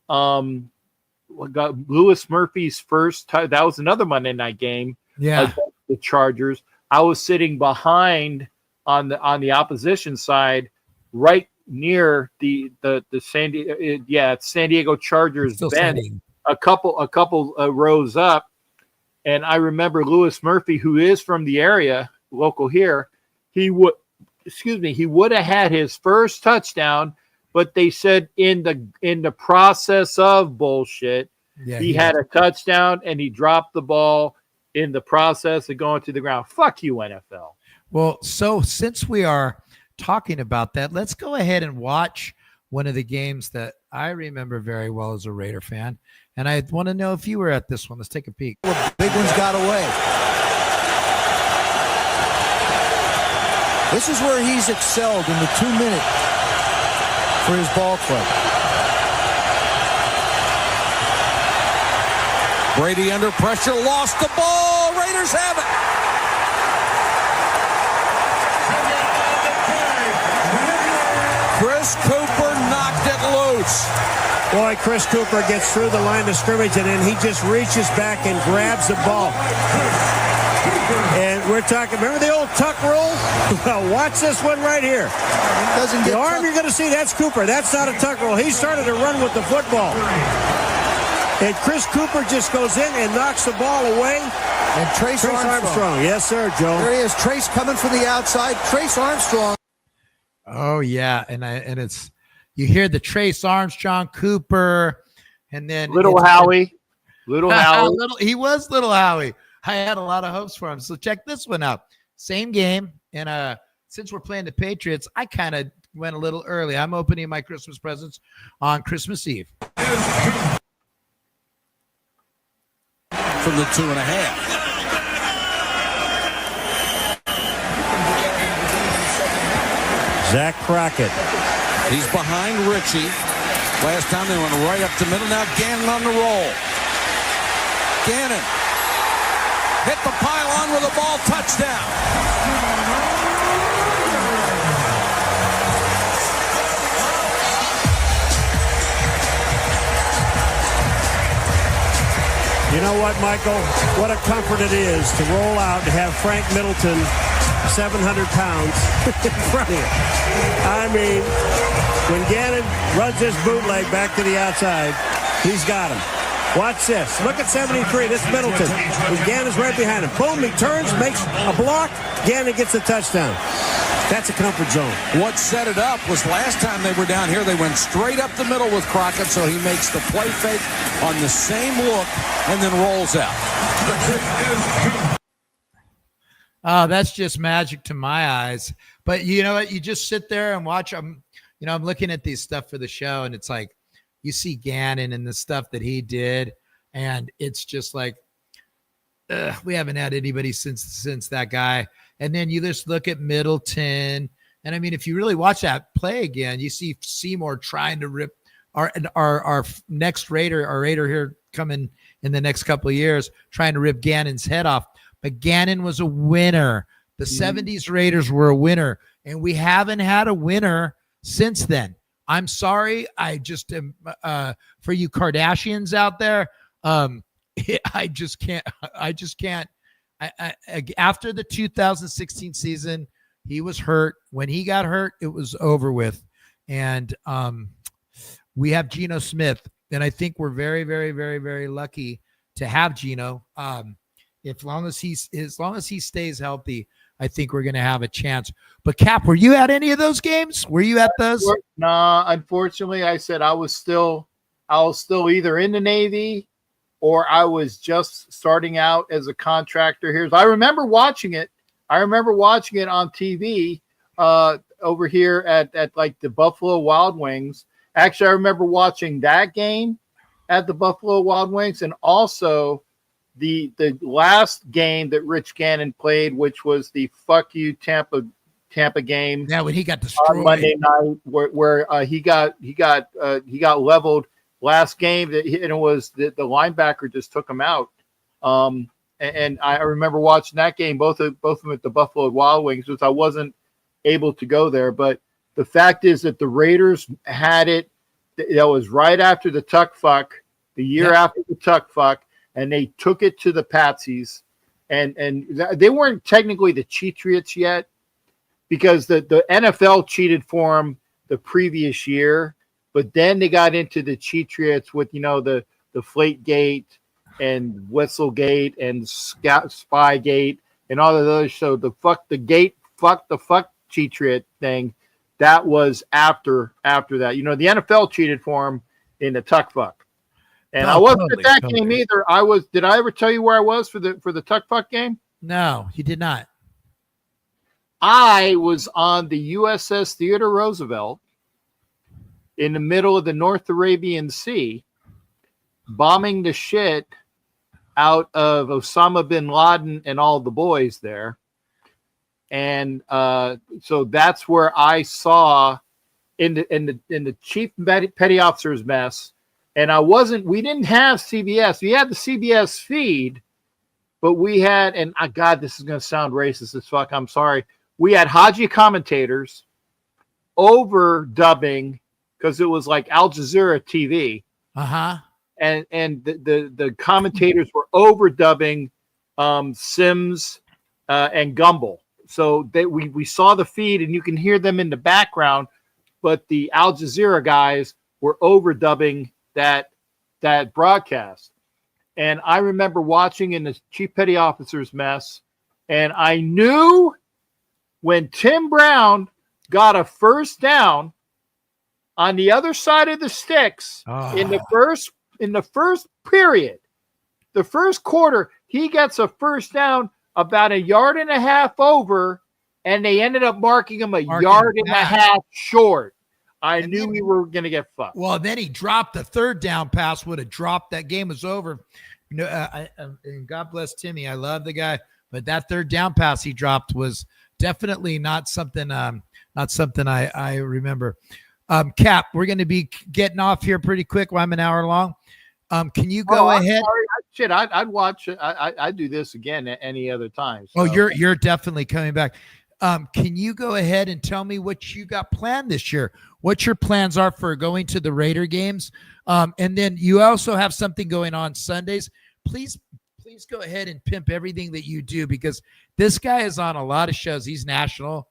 S3: got Lewis Murphy's first time. That was another Monday night game.
S1: Yeah,
S3: the Chargers. I was sitting behind on the opposition side, right near the San Diego Chargers bench, a couple rows up. And I remember Lewis Murphy, who is from the area, local here, he would have had his first touchdown, but they said in the process of bullshit, he had a touchdown and he dropped the ball in the process of going to the ground. Fuck you, NFL.
S1: Well, so since we are talking about that, let's go ahead and watch one of the games that I remember very well as a Raider fan. And I want to know if you were at this one. Let's take a peek.
S4: Big ones got away. This is where he's excelled in the 2 minute for his ball club. Brady under pressure, lost the ball. Raiders have it. Chris Cooper knocked it loose.
S5: Boy, Chris Cooper gets through the line of scrimmage, and then he just reaches back and grabs the ball. And we're talking, remember the old tuck rule? Well, watch this one right here. The arm you're going to see, that's Cooper. That's not a tuck rule. He started to run with the football. And Chris Cooper just goes in and knocks the ball away.
S4: And Trace Armstrong.
S5: Yes, sir, Joe.
S4: There he is. Trace coming from the outside. Trace Armstrong.
S1: Oh, yeah. And it's, you hear the Trace Armstrong, Cooper, and then
S3: Little Howie.
S1: He was Little Howie. I had a lot of hopes for him. So check this one out. Same game. And since we're playing the Patriots, I kind of went a little early. I'm opening my Christmas presents on Christmas Eve.
S4: From the 2.5.
S5: Jack Rackem.
S4: He's behind Richie. Last time they went right up the middle. Now Gannon on the roll. Gannon
S6: hit the pylon with a ball, touchdown.
S5: You know what, Michael? What a comfort it is to roll out and have Frank Middleton, 700 pounds, in front of you. I mean, when Gannon runs his bootleg back to the outside, he's got him. Watch this. Look at 73. This is Middleton. And Gannon's right behind him. Boom, he turns, makes a block. Gannon gets a touchdown. That's a comfort zone.
S6: What set it up was last time they were down here, they went straight up the middle with Crockett, so he makes the play fake on the same look and then rolls out.
S1: Oh, that's just magic to my eyes. But you know what? You just sit there and watch them. You know, I'm looking at these stuff for the show, and it's like you see Gannon and the stuff that he did, and it's just like we haven't had anybody since that guy. And then you just look at Middleton, and I mean, if you really watch that play again, you see Seymour trying to rip our next Raider, our Raider here coming in the next couple of years, trying to rip Gannon's head off. But Gannon was a winner. The 70s Raiders were a winner, and we haven't had a winner since then. I'm sorry. I just am for you Kardashians out there. I just can't. After the 2016 season, he was hurt. When he got hurt, it was over with. And we have Geno Smith, and I think we're very, very, very, very lucky to have Geno. As long as he stays healthy, I think we're going to have a chance. But Cap, were you at any of those games? Were you at those?
S3: No, unfortunately, I said I was still either in the Navy or I was just starting out as a contractor here. I remember watching it. I remember watching it on TV over here at like the Buffalo Wild Wings. Actually, I remember watching that game at the Buffalo Wild Wings, and also the last game that Rich Gannon played, which was the fuck you Tampa game.
S1: Yeah, when he got destroyed
S3: on Monday night, where he got leveled. Last game, and it was the linebacker just took him out. And I remember watching that game, both of them at the Buffalo Wild Wings, because I wasn't able to go there. But the fact is that the Raiders had it. That was right after the Tuck Fuck, the year after the Tuck Fuck, and they took it to the Patsies. And they weren't technically the Cheatriots yet, because the NFL cheated for them the previous year. But then they got into the Cheatriots with, the Deflategate and Whistlegate and Spygate and all of those. So the Cheatriot thing, that was after that. The NFL cheated for him in the Tuck Fuck. And I wasn't at that game either. Did I ever tell you where I was for the Tuck Fuck game?
S1: No, he did not.
S3: I was on the USS Theodore Roosevelt in the middle of the North Arabian Sea, bombing the shit out of Osama bin Laden and all the boys there. And so that's where I saw in the chief petty officer's mess. And we didn't have CBS. We had the CBS feed, but we had, and God, this is going to sound racist as fuck. I'm sorry. We had Haji commentators overdubbing, because it was like Al Jazeera TV.
S1: Uh-huh.
S3: And the commentators were overdubbing Sims and Gumbel. So we saw the feed, and you can hear them in the background, but the Al Jazeera guys were overdubbing that broadcast. And I remember watching in the chief petty officer's mess, and I knew when Tim Brown got a first down on the other side of the sticks in the first period, the first quarter, he gets a first down about a yard and a half over, and they ended up marking him a yard and a half short. I knew we were going to get fucked.
S1: Well, then he dropped the third down pass, would have dropped. That game was over. And God bless Timmy. I love the guy, but that third down pass he dropped was definitely not something I remember. Cap, we're going to be getting off here pretty quick. I'm an hour long. Can you go ahead?
S3: Shit, I'd watch. I'd do this again at any other time. So.
S1: Oh, you're definitely coming back. Can you go ahead and tell me what you got planned this year? What your plans are for going to the Raider games? And then you also have something going on Sundays. Please go ahead and pimp everything that you do, because this guy is on a lot of shows. He's national.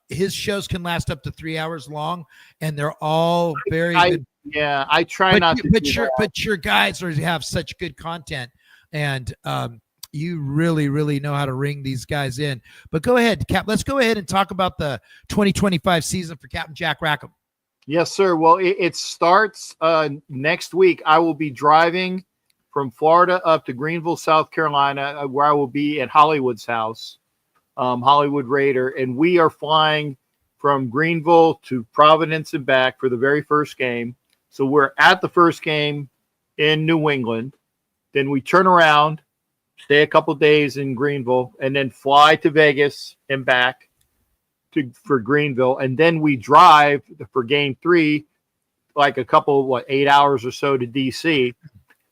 S1: His shows can last up to 3 hours long, and they're all very good.
S3: Yeah, I try not to.
S1: But your guys have such good content, and you really, really know how to ring these guys in. But go ahead, Cap. Let's go ahead and talk about the 2025 season for Captain Jack Rackem.
S3: Yes, sir. Well, it starts next week. I will be driving from Florida up to Greenville, South Carolina, where I will be at Hollywood's house, Hollywood Raider, and we are flying from Greenville to Providence and back for the very first game. So we're at the first game in New England. Then we turn around, stay a couple days in Greenville, and then fly to Vegas and back for Greenville. And then we drive for game 3, like a couple, 8 hours or so to DC.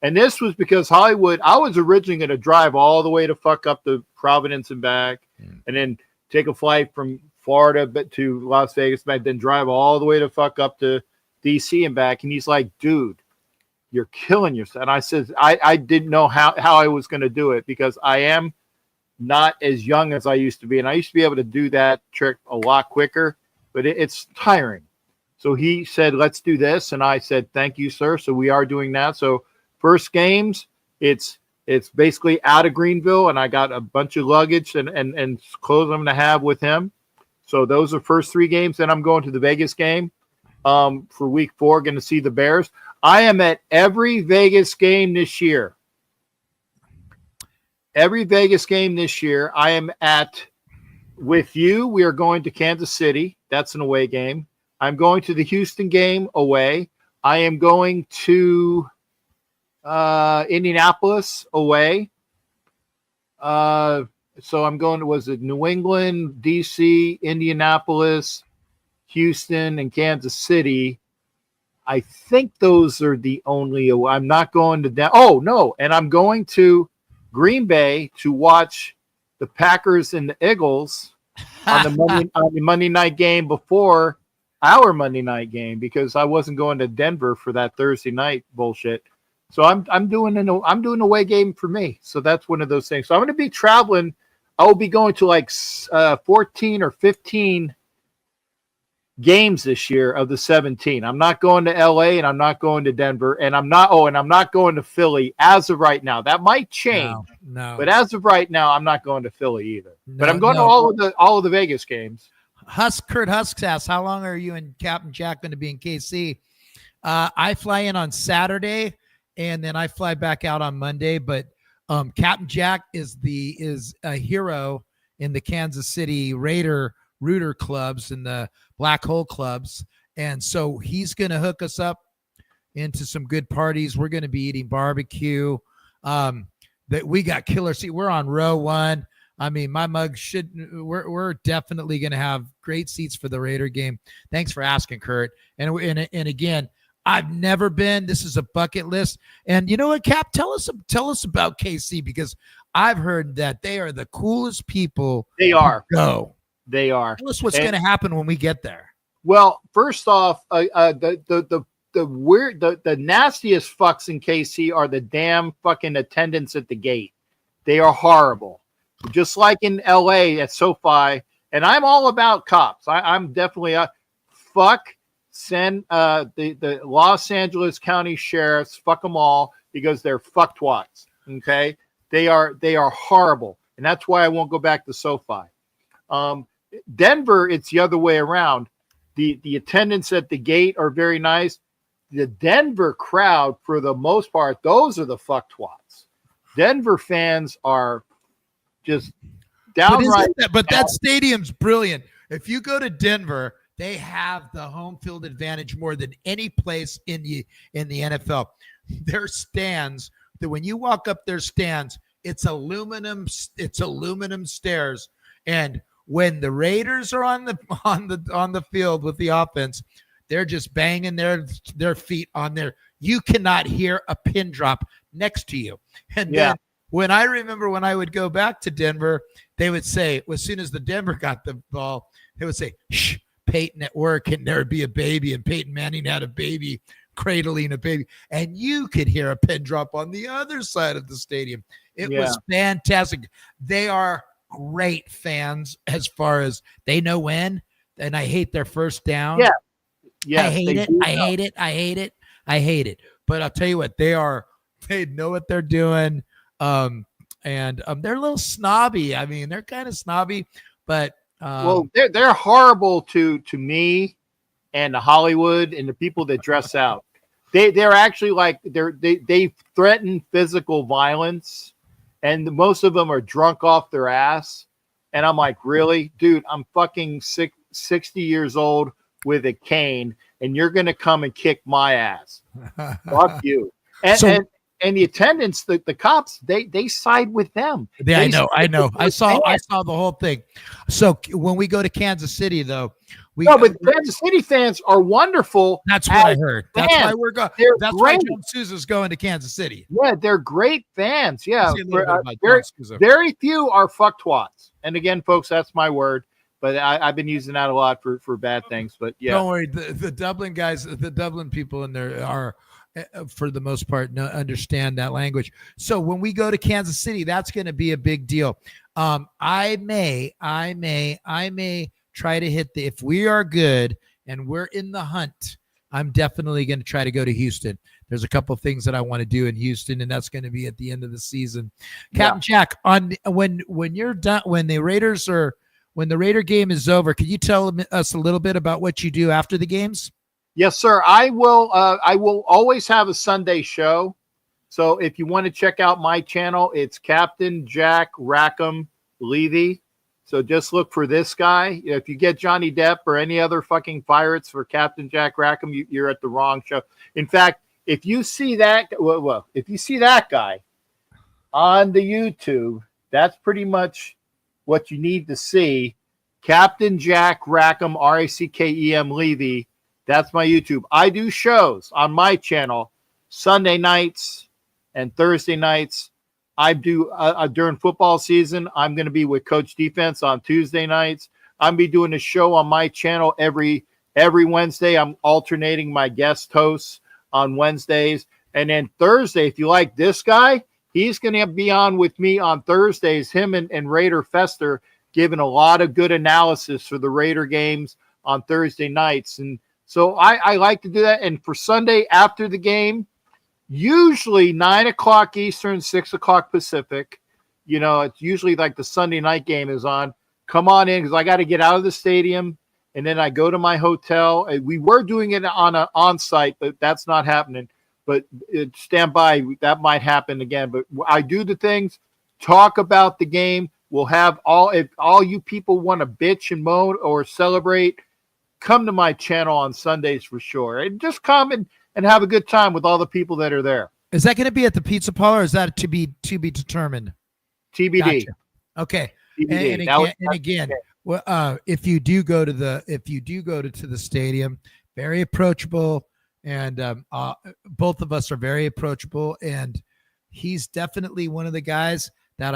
S3: And this was because Hollywood, I was originally going to drive all the way to fuck up to Providence and back, and then take a flight from Florida to Las Vegas back, then drive all the way to fuck up to DC and back. And he's like, dude, you're killing yourself. And I said, I didn't know how I was going to do it, because I am not as young as I used to be. And I used to be able to do that trick a lot quicker, but it's tiring. So he said, let's do this. And I said, thank you, sir. So we are doing that. So first games, it's basically out of Greenville, and I got a bunch of luggage and clothes I'm going to have with him. So those are first 3 games. Then I'm going to the Vegas game for week 4, going to see the Bears. I am at every Vegas game this year. Every Vegas game this year, I am at with you. We are going to Kansas City. That's an away game. I'm going to the Houston game away. I am going to Indianapolis away. So I'm going to, was it New England, DC, Indianapolis, Houston, and Kansas City. I think those are the only, I'm not going to, oh no. And I'm going to Green Bay to watch the Packers and the Eagles on the Monday night game before our Monday night game, because I wasn't going to Denver for that Thursday night bullshit. So I'm doing an away game for me. So that's one of those things. So I'm going to be traveling. I will be going to like 14 or 15 games this year of the 17. I'm not going to LA, and I'm not going to Denver, and I'm not going to Philly as of right now. That might change.
S1: No.
S3: But as of right now, I'm not going to Philly either. But I'm going to all of the Vegas games.
S1: Kurt Husk asks, how long are you and Captain Jack going to be in KC? I fly in on Saturday, and then I fly back out on Monday. But Captain Jack is a hero in the Kansas City Rooter clubs and the Black Hole clubs, and so he's going to hook us up into some good parties. We're going to be eating barbecue. That we got killer seat. We're on row 1. I mean, my mug we're definitely going to have great seats for the Raider game. Thanks for asking, Kurt. And again, I've never been. This is a bucket list. And you know what, Cap? Tell us about KC, because I've heard that they are the coolest people.
S3: They are.
S1: They are. Tell us what's going to happen when we get there.
S3: Well, first off, the nastiest fucks in KC are the damn fucking attendants at the gate. They are horrible. Just like in LA at SoFi. And I'm all about cops. I'm definitely send the Los Angeles County sheriffs, fuck them all, because they're fucktwats. Okay, they are horrible, and that's why I won't go back to SoFi. Denver, it's the other way around. The attendants at the gate are very nice. The Denver crowd, for the most part, those are the fucktwats. Denver fans are just downright.
S1: But that stadium's brilliant. If you go to Denver, they have the home field advantage more than any place in the NFL. Their stands, that when you walk up their stands, it's aluminum stairs. And when the Raiders are on the field with the offense, they're just banging their feet on there. You cannot hear a pin drop next to you. And then when I would go back to Denver, they would say, as soon as the Denver got the ball, they would say, shh, Peyton at work, and there would be a baby, and Peyton Manning had a baby, cradling a baby, and you could hear a pin drop on the other side of the stadium. It was fantastic. They are great fans as far as they know when, and I hate their first down.
S3: Yeah.
S1: I hate it. But I'll tell you what, they know what they're doing. And they're a little snobby. I mean, they're kind of snobby, but
S3: they're horrible to me and to Hollywood and the people that dress out. They're actually like they threaten physical violence, and most of them are drunk off their ass. And I'm like, really, dude? I'm fucking 60 years old with a cane, and you're gonna come and kick my ass? Fuck you. And the attendants, the cops, they side with them.
S1: Yeah, I know. I saw the whole thing. So when we go to Kansas City, though,
S3: but Kansas City fans are wonderful.
S1: That's what I heard. That's why we're going. That's
S3: great.
S1: why John Sousa's going to Kansas City.
S3: Yeah, they're great fans. Yeah, very few are fucktwats. And again, folks, that's my word. But I've been using that a lot for bad things. But yeah,
S1: don't worry. The Dublin guys, the Dublin people in there are, for the most part, understand that language. So when we go to Kansas City, that's going to be a big deal. I may try to hit if we are good and we're in the hunt, I'm definitely going to try to go to Houston. There's a couple of things that I want to do in Houston, and that's going to be at the end of the season. Captain Jack, when you're done, when the Raider game is over, can you tell us a little bit about what you do after the games?
S3: Yes, sir. I will always have a Sunday show. So if you want to check out my channel, it's Captain Jack Rackem Levy. So just look for this guy. If you get Johnny Depp or any other fucking pirates for Captain Jack Rackem, you're at the wrong show. In fact, if you see that guy on the YouTube, that's pretty much what you need to see. Captain Jack Rackem, Rackem Levy. That's my YouTube. I do shows on my channel Sunday nights and Thursday nights. I do during football season. I'm going to be with Coach Defense on Tuesday nights. I'm going to be doing a show on my channel every Wednesday. I'm alternating my guest hosts on Wednesdays. And then Thursday, if you like this guy, he's going to be on with me on Thursdays, him and Raider Fester, giving a lot of good analysis for the Raider games on Thursday nights. And so I like to do that. And for Sunday after the game, usually 9 o'clock Eastern, 6 o'clock Pacific. It's usually like the Sunday night game is on. Come on in, because I got to get out of the stadium, and then I go to my hotel. We were doing it on site, but that's not happening. But stand by, that might happen again. But I do the things, talk about the game. We'll have if all you people want to bitch and moan or celebrate, come to my channel on Sundays for sure. And just come and have a good time with all the people that are there.
S1: Is that going to be at the Pizza Parlor, or is that to be determined?
S3: TBD.
S1: Gotcha. Okay.
S3: TBD.
S1: And again, well, if you do go to the stadium, very approachable, and both of us are very approachable, and he's definitely one of the guys that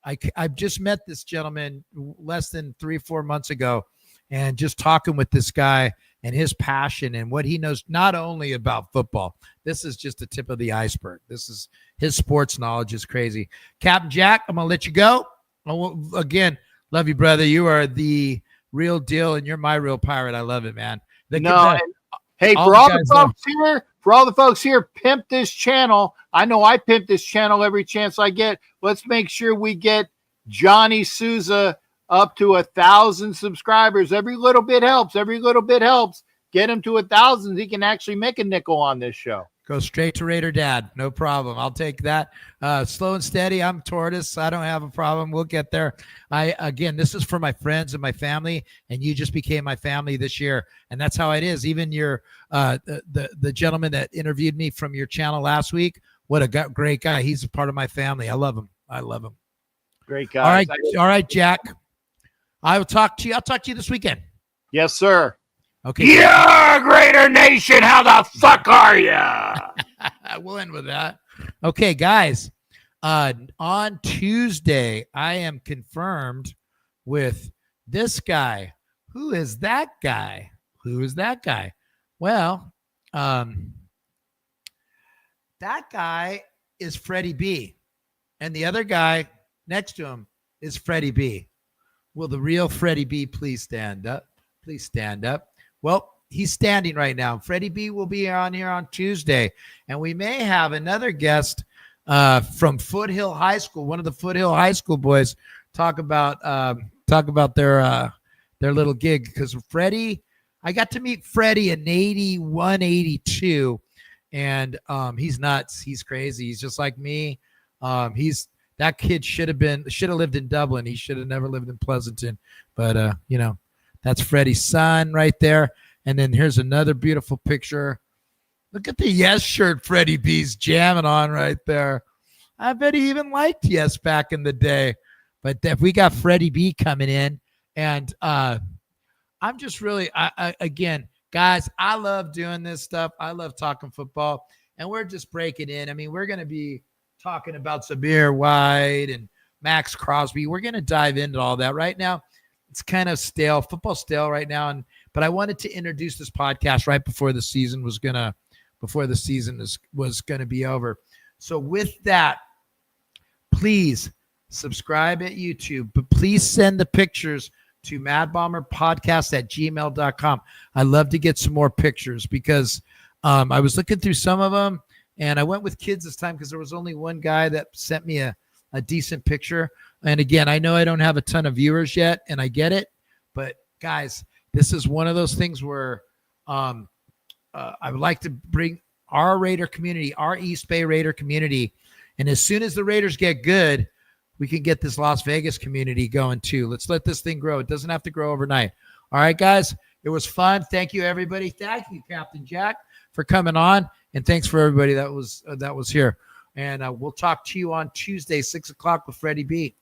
S1: I've just met this gentleman less than 3-4 months ago, and just talking with this guy and his passion and what he knows, not only about football. This is just the tip of the iceberg. This is his sports knowledge is crazy. Captain Jack, I'm going to let you go. Again, love you, brother. You are the real deal, and you're my real pirate. I love it, man.
S3: Hey, for all the folks here, pimp this channel. I know I pimp this channel every chance I get. Let's make sure we get Johnny Sousa up to 1,000 subscribers. Every little bit helps. Get him to 1,000. He can actually make a nickel on this show.
S1: Go straight to Raider Dad. No problem. I'll take that. Slow and steady. I'm tortoise. I don't have a problem. We'll get there. Again, this is for my friends and my family, and you just became my family this year. And that's how it is. Even your the gentleman that interviewed me from your channel last week, what a great guy. He's a part of my family. I love him.
S3: Great guy.
S1: All right, Jack. I will talk to you. I'll talk to you this weekend.
S3: Yes, sir.
S1: Okay.
S3: Yeah, Greater Nation, how the fuck are ya?
S1: We'll end with that. Okay, guys. On Tuesday, I am confirmed with this guy. Who is that guy? Well, that guy is Freddie B. And the other guy next to him is Freddie B. Will the real Freddie B please stand up? Please stand up. Well, he's standing right now. Freddie B will be on here on Tuesday. And we may have another guest from Foothill High School, one of the Foothill High School boys, talk about their little gig. Because Freddie, I got to meet Freddie in 81, 82. And he's nuts. He's crazy. He's just like me. That kid should have lived in Dublin. He should have never lived in Pleasanton. But that's Freddie's son right there. And then here's another beautiful picture. Look at the Yes shirt Freddie B's jamming on right there. I bet he even liked Yes back in the day. But if we got Freddie B coming in, and I'm just really, again, guys, I love doing this stuff. I love talking football, and we're just breaking in. I mean, we're going to be talking about Zamir White and Max Crosby. We're going to dive into all that right now. It's kind of stale, football stale right now. But I wanted to introduce this podcast right before the season was going to be over. So with that, please subscribe at YouTube, but please send the pictures to madbomberpodcast@gmail.com. I love to get some more pictures because I was looking through some of them, and I went with kids this time because there was only one guy that sent me a decent picture. And again, I know I don't have a ton of viewers yet, and I get it. But guys, this is one of those things where I would like to bring our Raider community, our East Bay Raider community. And as soon as the Raiders get good, we can get this Las Vegas community going too. Let's let this thing grow. It doesn't have to grow overnight. All right, guys, it was fun. Thank you, everybody. Thank you, Captain Jack, for coming on. And thanks for everybody that was here. And we'll talk to you on Tuesday, 6 o'clock with Freddie B.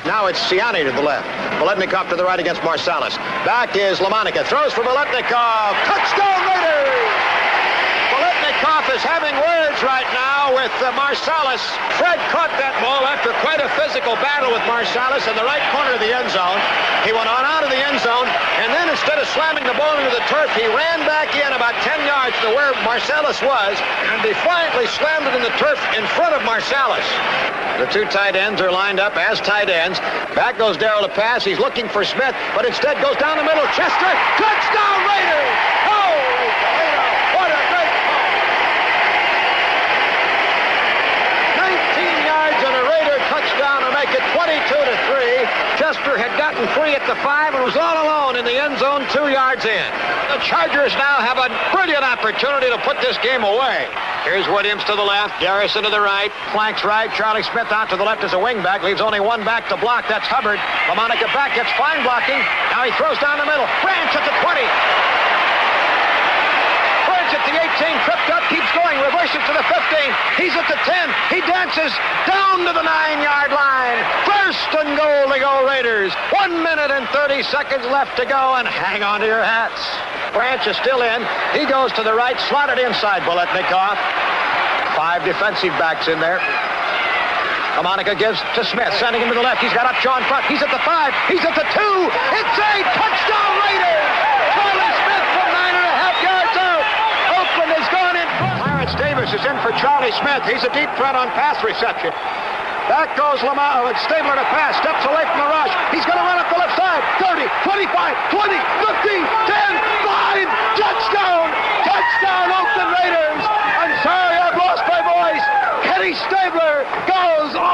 S7: Now it's Siani to the left. Biletnikoff to the right against Marsalis. Back is Lamonica. Throws for Biletnikoff. Touchdown Raiders! Biletnikoff is having words right now with Marsalis. Fred caught that ball after quite a physical battle with Marsalis in the right corner of the end zone. He went on out of the end zone, and then instead of slamming the ball into the turf, he ran back in about 10 yards to where Marsalis was and defiantly slammed it in the turf in front of Marsalis. The two tight ends are lined up as tight ends. Back goes Darrell to pass. He's looking for Smith, but instead goes down the middle. Chester, touchdown Raiders! Holy Toledo, what a great ball! 19 yards and a Raider touchdown to make it 22-3. Chester had gotten free at the 5 and was all alone in the end zone 2 yards in. The Chargers now have a brilliant opportunity to put this game away. Here's Williams to the left, Garrison to the right, flanks right, Charlie Smith out to the left as a wingback, leaves only one back to block, that's Hubbard. Lamonica back, gets fine blocking, now he throws down the middle, Branch at the 20. Branch at the 18, tripped up, keeps going, reverses to the 15, he's at the 10, he dances down to the 9-yard line. First and goal to go Raiders. 1 minute and 30 seconds left to go, and hang on to your hats. Branch is still in. He goes to the right, slotted inside Biletnikoff. 5 defensive backs in there. Lamonica gives to Smith, sending him to the left. He's got Upshaw in front. He's at the 5. He's at the 2. It's a touchdown Raiders! Charlie Smith from 9.5 yards out. Oakland has gone in front. Clarence Davis is in for Charlie Smith. He's a deep threat on pass reception. Back goes Stabler to pass, steps away from the rush. He's going to run up the left side. 30, 25, 20, 15, 10, 5. Touchdown! Touchdown, Oakland Raiders! I'm sorry I've lost my voice. Kenny Stabler goes on.